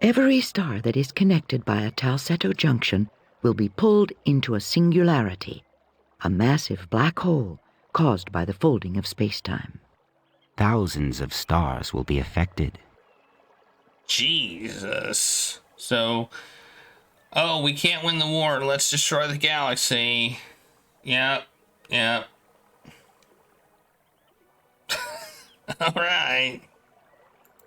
Every star that is connected by a Talsetto junction will be pulled into a singularity, a massive black hole caused by the folding of space-time. Thousands of stars will be affected. Jesus. So, we can't win the war. Let's destroy the galaxy. Yep. All right.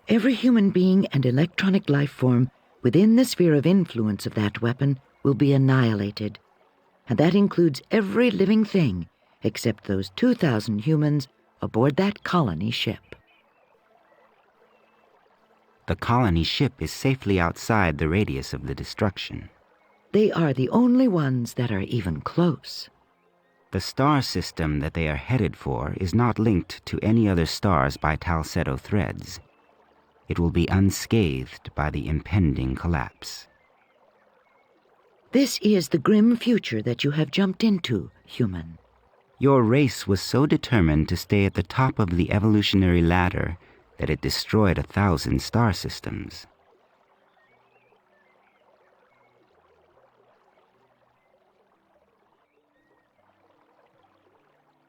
Every human being and electronic life form within the sphere of influence of that weapon will be annihilated, and that includes every living thing except those 2,000 humans aboard that colony ship. The colony ship is safely outside the radius of the destruction. They are the only ones that are even close. The star system that they are headed for is not linked to any other stars by Talsetto threads. It will be unscathed by the impending collapse. This is the grim future that you have jumped into, human. Your race was so determined to stay at the top of the evolutionary ladder that it destroyed 1,000 star systems.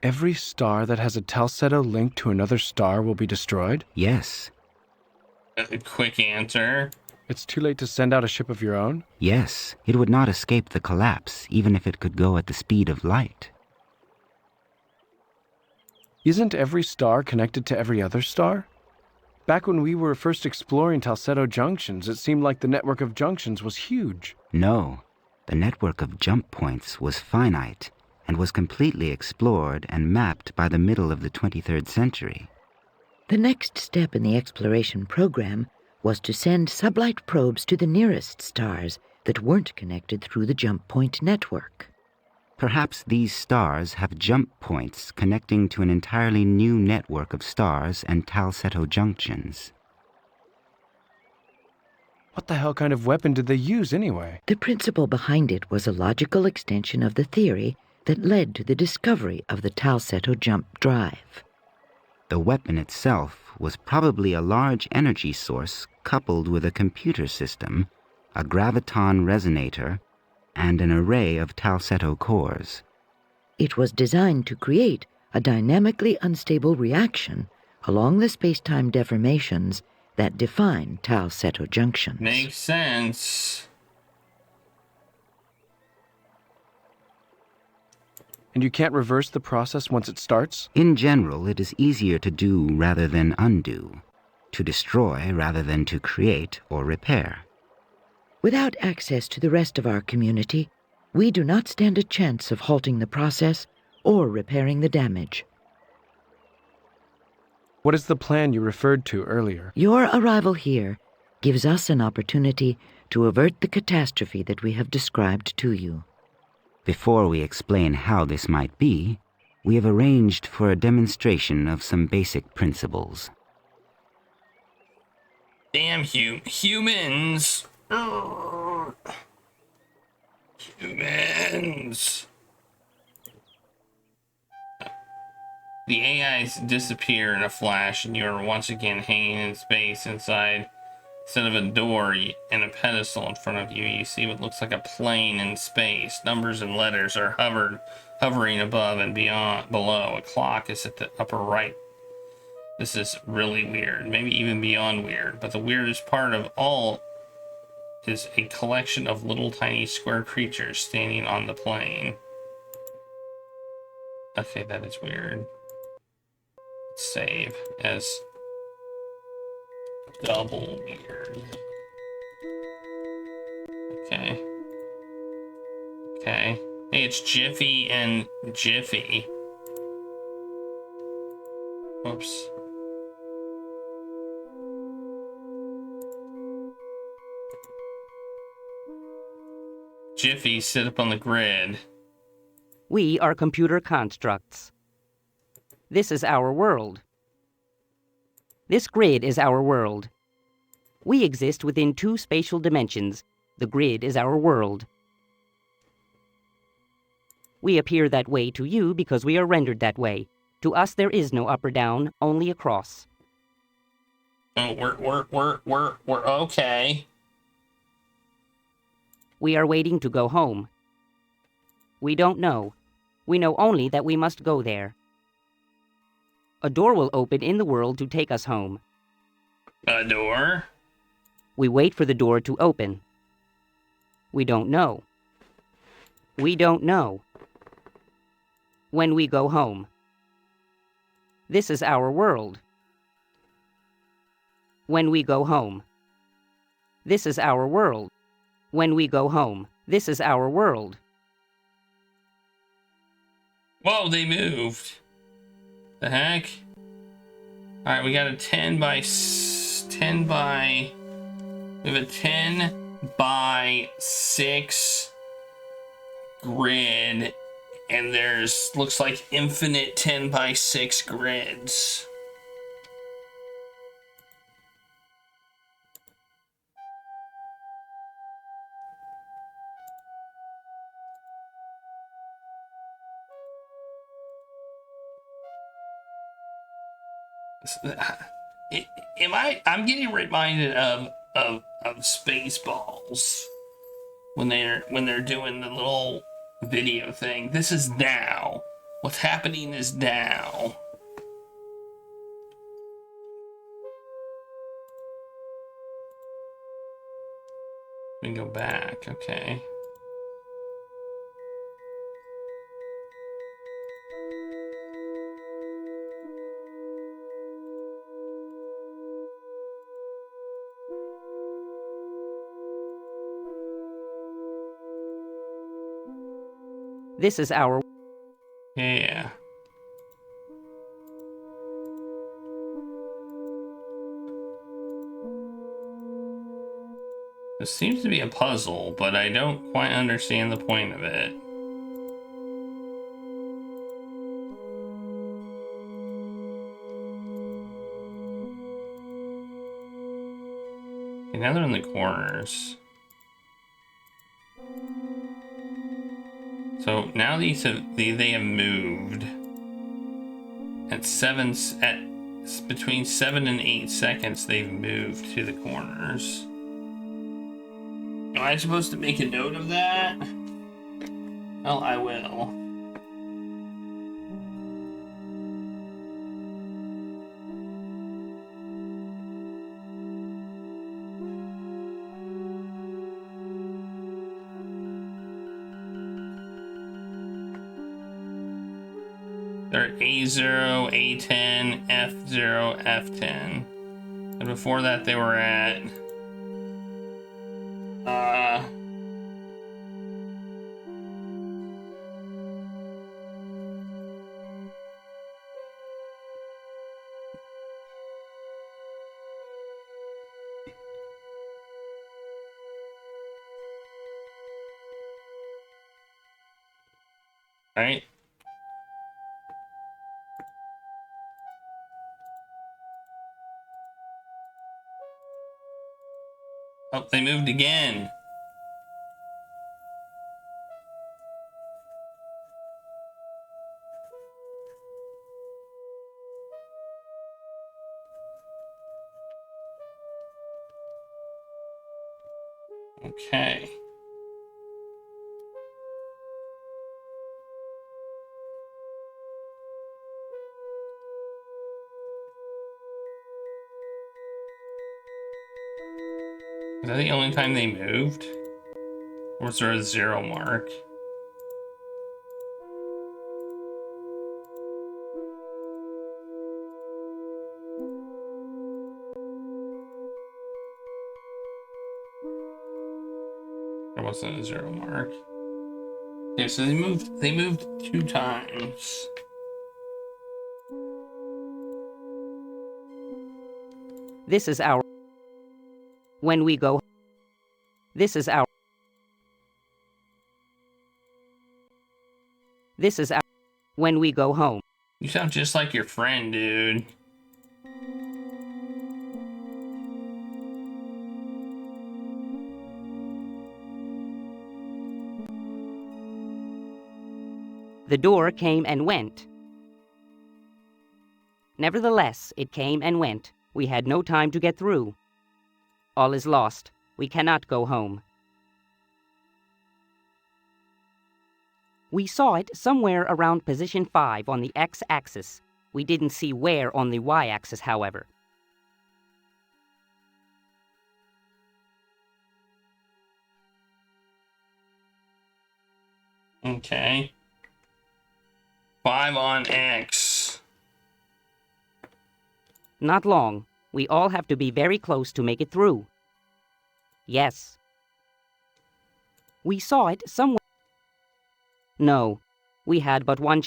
Every star that has a Talsetto link to another star will be destroyed? Yes. A quick answer. It's too late to send out a ship of your own? Yes, it would not escape the collapse, even if it could go at the speed of light. Isn't every star connected to every other star? Back when we were first exploring Talsetto junctions, it seemed like the network of junctions was huge. No, the network of jump points was finite and was completely explored and mapped by the middle of the 23rd century. The next step in the exploration program was to send sublight probes to the nearest stars that weren't connected through the jump point network. Perhaps these stars have jump points connecting to an entirely new network of stars and Talsetto junctions. What the hell kind of weapon did they use anyway? The principle behind it was a logical extension of the theory that led to the discovery of the Talsetto jump drive. The weapon itself was probably a large energy source coupled with a computer system, a graviton resonator, and an array of Talsetto cores. It was designed to create a dynamically unstable reaction along the space-time deformations that define Talsetto junctions. Makes sense. And you can't reverse the process once it starts? In general, it is easier to do rather than undo, to destroy rather than to create or repair. Without access to the rest of our community, we do not stand a chance of halting the process or repairing the damage. What is the plan you referred to earlier? Your arrival here gives us an opportunity to avert the catastrophe that we have described to you. Before we explain how this might be, we have arranged for a demonstration of some basic principles. Damn humans. Humans. The AIs disappear in a flash, and you are once again hanging in space inside. Instead of a door and a pedestal in front of you, you see what looks like a plane in space. Numbers and letters are hovering above and below. A clock is at the upper right. This is really weird, maybe even beyond weird, but the weirdest part of all is a collection of little tiny square creatures standing on the plane. Okay, that is weird. Save as double weird. Okay. Okay. Hey, it's Jiffy and Jiffy. Oops. Jiffy, sit up on the grid. We are computer constructs. This is our world. This grid is our world. We exist within 2 spatial dimensions. The grid is our world. We appear that way to you because we are rendered that way. To us, there is no up or down, only across. Oh, we're okay. We are waiting to go home. We don't know. We know only that we must go there. A door will open in the world to take us home. A door? We wait for the door to open. We don't know. We don't know. When we go home. This is our world. When we go home. This is our world. When we go home. This is our world. Whoa, they moved. The heck? Alright, we got a 10 by... We have a 10 by 6 grid. And there's, looks like infinite 10 by 6 grids. I'm getting reminded of Spaceballs when they're doing the little video thing. This is now. What's happening is now. We can go back, okay. This is our... Yeah. This seems to be a puzzle, but I don't quite understand the point of it. Okay, now they're in the corners. So now they have moved at between 7 and 8 seconds. They've moved to the corners. Am I supposed to make a note of that? Well, I will. They're A0, A10, F0, F10. And before that they were at... Right? Oh, they moved again. Okay. Is that the only time they moved? Or was there a 0 mark? There wasn't a 0 mark. Okay, so they moved 2 times. This is our... When we go... This is our... This is our... When we go home. You sound just like your friend, dude. The door came and went. Nevertheless, it came and went. We had no time to get through. All is lost. We cannot go home. We saw it somewhere around position 5 on the x-axis. We didn't see where on the y-axis, however. Okay. 5 on X. Not long. We all have to be very close to make it through. Yes. We saw it somewhere. No. We had but one.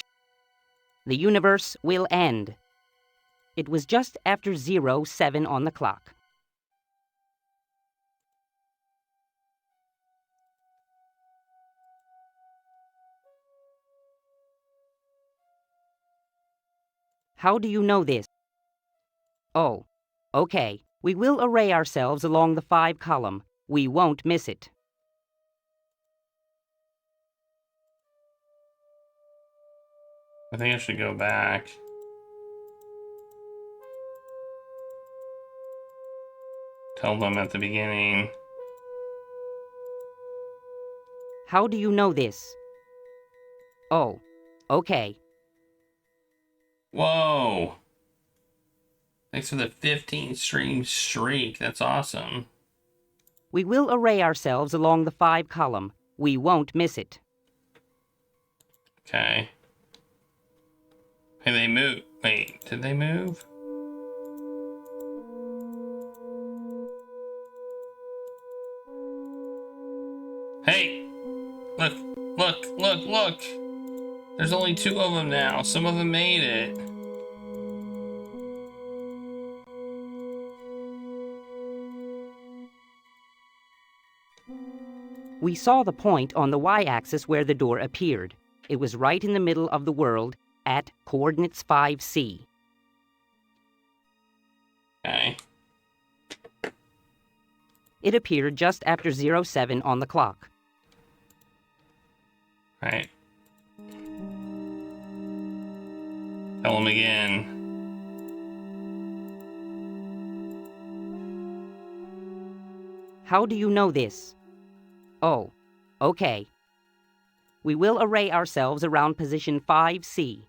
The universe will end. It was just after 07 on the clock. How do you know this? Oh, okay. We will array ourselves along the 5 column. We won't miss it. I think I should go back. Tell them at the beginning. How do you know this? Oh, okay. Whoa! Thanks for the 15 stream streak. That's awesome. We will array ourselves along the 5 column. We won't miss it. Okay. Hey, they moved. Wait, did they move? Hey! Look! Look, look, look! There's only 2 of them now. Some of them made it. We saw the point on the y-axis where the door appeared. It was right in the middle of the world at coordinates 5C. Okay. It appeared just after 07 on the clock. Right. Tell him again. How do you know this? Oh, okay. We will array ourselves around position 5C.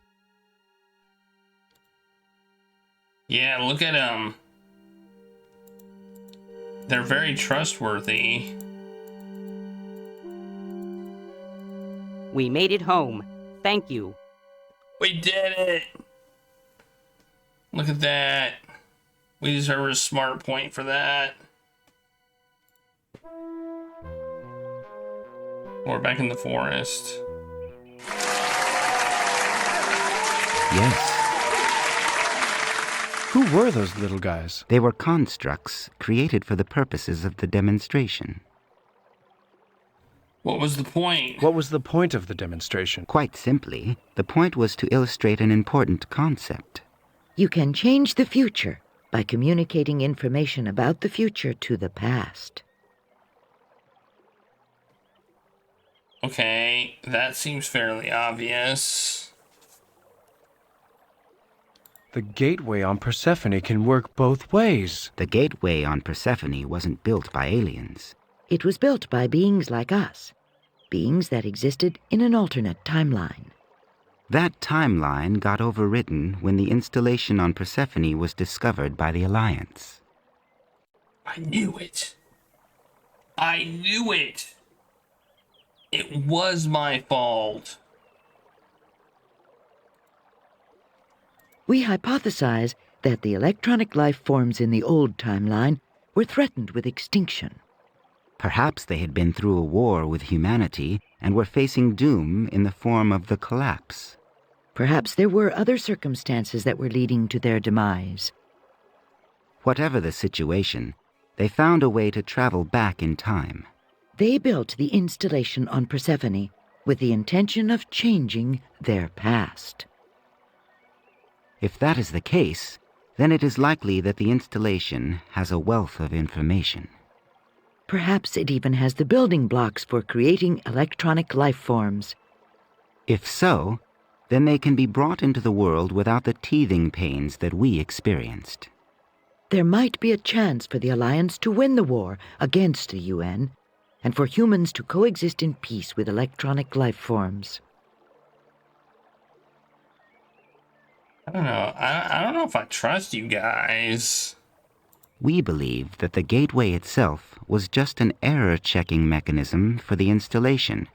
Yeah, look at them. They're very trustworthy. We made it home. Thank you. We did it! Look at that. We deserve a smart point for that. We're back in the forest. Yes. Who were those little guys? They were constructs created for the purposes of the demonstration. What was the point? What was the point of the demonstration? Quite simply, the point was to illustrate an important concept. You can change the future by communicating information about the future to the past. Okay, that seems fairly obvious. The gateway on Persephone can work both ways. The gateway on Persephone wasn't built by aliens. It was built by beings like us, beings that existed in an alternate timeline. That timeline got overwritten when the installation on Persephone was discovered by the Alliance. I knew it. I knew it. It was my fault. We hypothesize that the electronic life forms in the old timeline were threatened with extinction. Perhaps they had been through a war with humanity and were facing doom in the form of the collapse. Perhaps there were other circumstances that were leading to their demise. Whatever the situation, they found a way to travel back in time. They built the installation on Persephone with the intention of changing their past. If that is the case, then it is likely that the installation has a wealth of information. Perhaps it even has the building blocks for creating electronic life forms. If so, then they can be brought into the world without the teething pains that we experienced. There might be a chance for the Alliance to win the war against the UN, and for humans to coexist in peace with electronic life forms. I don't know. I don't know if I trust you guys. We believe that the gateway itself was just an error-checking mechanism for the installation,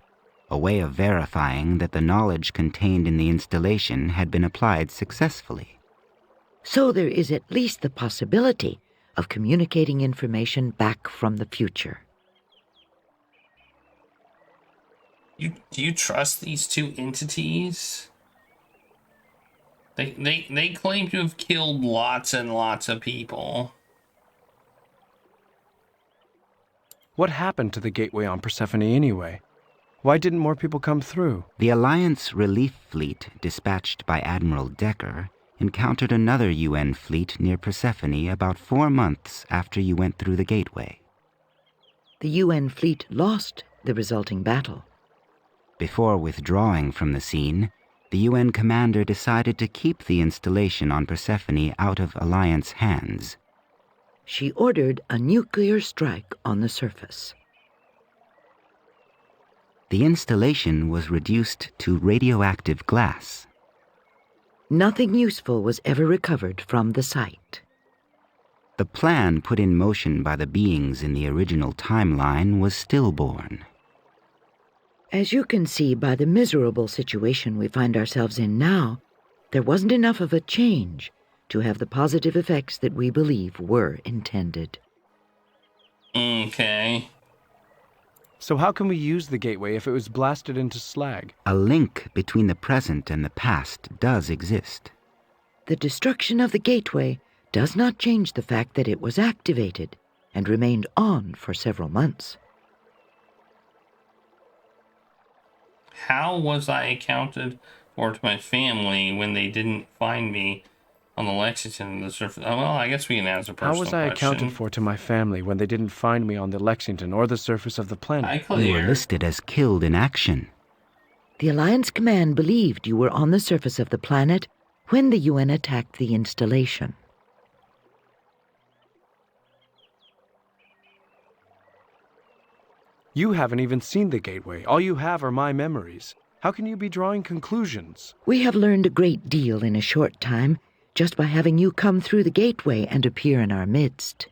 a way of verifying that the knowledge contained in the installation had been applied successfully. So there is at least the possibility of communicating information back from the future. Do you trust these 2 entities? They claim to have killed lots and lots of people. What happened to the gateway on Persephone anyway? Why didn't more people come through? The Alliance relief fleet dispatched by Admiral Decker encountered another UN fleet near Persephone about 4 months after you went through the gateway. The UN fleet lost the resulting battle. Before withdrawing from the scene, the UN commander decided to keep the installation on Persephone out of Alliance hands. She ordered a nuclear strike on the surface. The installation was reduced to radioactive glass. Nothing useful was ever recovered from the site. The plan put in motion by the beings in the original timeline was stillborn. As you can see by the miserable situation we find ourselves in now, there wasn't enough of a change to have the positive effects that we believe were intended. Okay. So how can we use the gateway if it was blasted into slag? A link between the present and the past does exist. The destruction of the gateway does not change the fact that it was activated and remained on for several months. How was I accounted for to my family when they didn't find me on the Lexington and the surface? Oh, well, I guess we can answer personal How was I question. accounted for to my family when they didn't find me on the Lexington or the surface of the planet? I You were clear. listed as killed in action. The Alliance Command believed you were on the surface of the planet when the UN attacked the installation. You haven't even seen the gateway. All you have are my memories. How can you be drawing conclusions? We have learned a great deal in a short time just by having you come through the gateway and appear in our midst.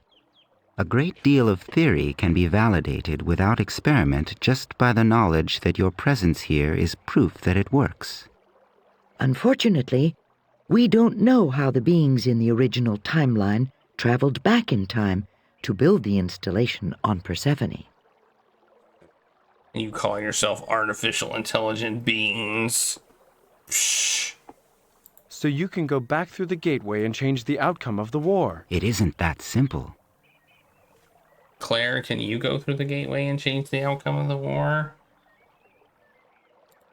A great deal of theory can be validated without experiment just by the knowledge that your presence here is proof that it works. Unfortunately, we don't know how the beings in the original timeline traveled back in time to build the installation on Persephone. You call yourself artificial intelligent beings. Psh. So you can go back through the gateway and change the outcome of the war. It isn't that simple. Claire, can you go through the gateway and change the outcome of the war?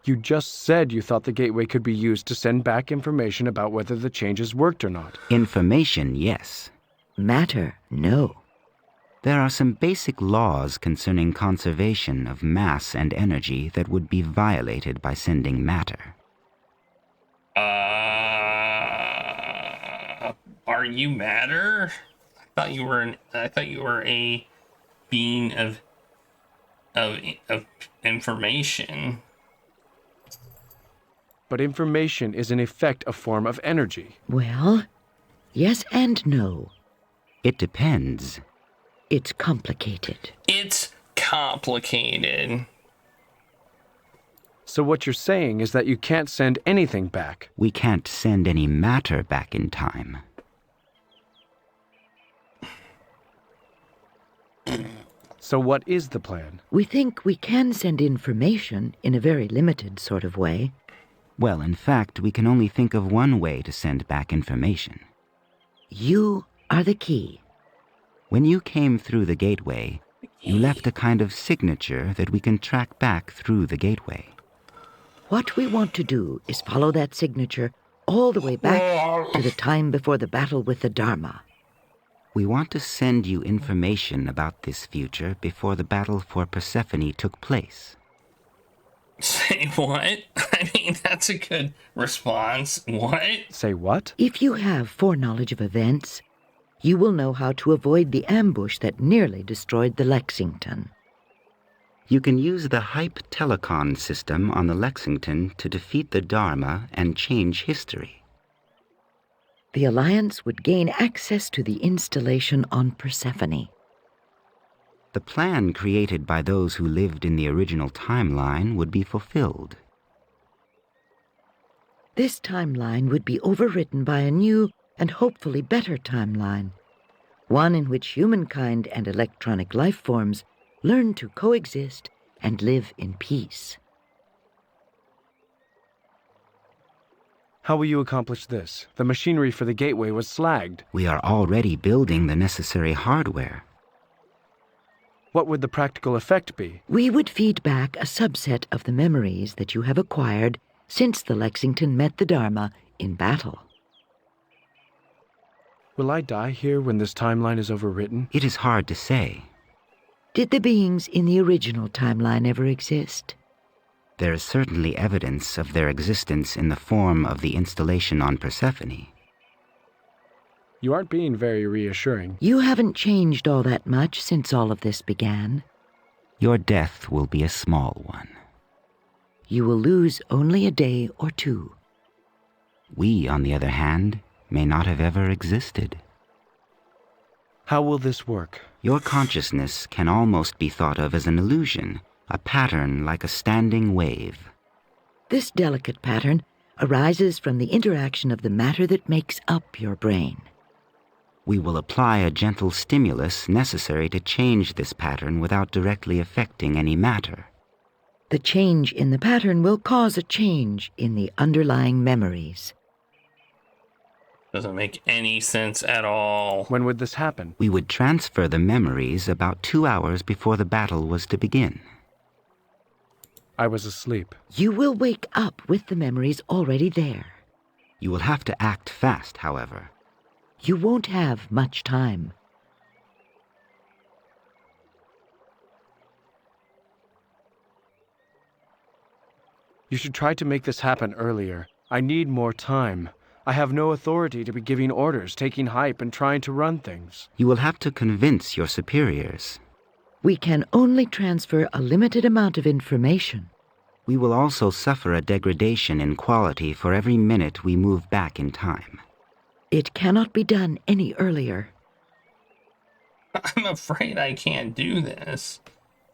You just said you thought the gateway could be used to send back information about whether the changes worked or not. Information, yes. Matter, no. There are some basic laws concerning conservation of mass and energy that would be violated by sending matter. Are you matter? I thought you were a being of information. But information is in effect a form of energy. Well, yes and no. It depends. It's complicated. It's complicated. So what you're saying is that you can't send anything back. We can't send any matter back in time. So what is the plan? We think we can send information in a very limited sort of way. Well, in fact, we can only think of one way to send back information. You are the key. When you came through the gateway, you left a kind of signature that we can track back through the gateway. What we want to do is follow that signature all the way back to the time before the battle with the Dharma. We want to send you information about this future before the battle for Persephone took place. Say what? I mean, that's a good response. What? Say what? If you have foreknowledge of events, you will know how to avoid the ambush that nearly destroyed the Lexington. You can use the Hype Telecon system on the Lexington to defeat the Dharma and change history. The Alliance would gain access to the installation on Persephone. The plan created by those who lived in the original timeline would be fulfilled. This timeline would be overwritten by a new and hopefully better timeline, one in which humankind and electronic life forms learn to coexist and live in peace. How will you accomplish this? The machinery for the gateway was slagged. We are already building the necessary hardware. What would the practical effect be? We would feed back a subset of the memories that you have acquired since the Lexington met the Dharma in battle. Will I die here when this timeline is overwritten? It is hard to say. Did the beings in the original timeline ever exist? There is certainly evidence of their existence in the form of the installation on Persephone. You aren't being very reassuring. You haven't changed all that much since all of this began. Your death will be a small one. You will lose only a day or two. We, on the other hand, may not have ever existed. How will this work? Your consciousness can almost be thought of as an illusion, a pattern like a standing wave. This delicate pattern arises from the interaction of the matter that makes up your brain. We will apply a gentle stimulus necessary to change this pattern without directly affecting any matter. The change in the pattern will cause a change in the underlying memories. Doesn't make any sense at all. When would this happen? We would transfer the memories about 2 hours before the battle was to begin. I was asleep. You will wake up with the memories already there. You will have to act fast, however. You won't have much time. You should try to make this happen earlier. I need more time. I have no authority to be giving orders, taking hype, and trying to run things. You will have to convince your superiors. We can only transfer a limited amount of information. We will also suffer a degradation in quality for every minute we move back in time. It cannot be done any earlier. I'm afraid I can't do this.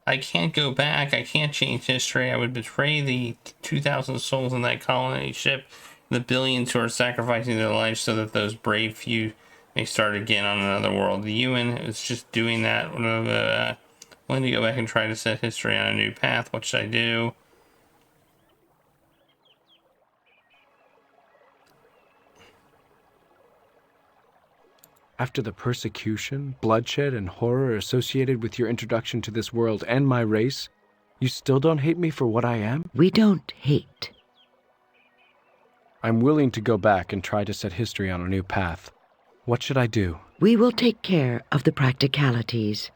I can't go back. I can't change history. I would betray the 2,000 souls in that colony ship, the billions who are sacrificing their lives so that those brave few may start again on another world. The UN is just doing that. When to go back and try to set history on a new path, what should I do? After the persecution, bloodshed, and horror associated with your introduction to this world and my race, you still don't hate me for what I am? We don't hate. I'm willing to go back and try to set history on a new path. What should I do? We will take care of the practicalities.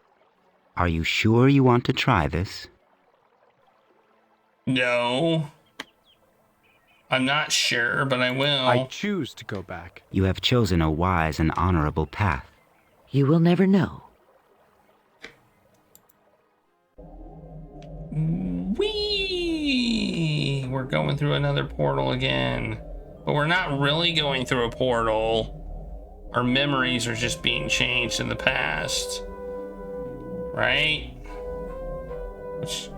Are you sure you want to try this? No. I'm not sure, but I will. I choose to go back. You have chosen a wise and honorable path. You will never know. Whee! We're going through another portal again. But we're not really going through a portal. Our memories are just being changed in the past. Right? Which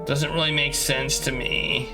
doesn't really make sense to me.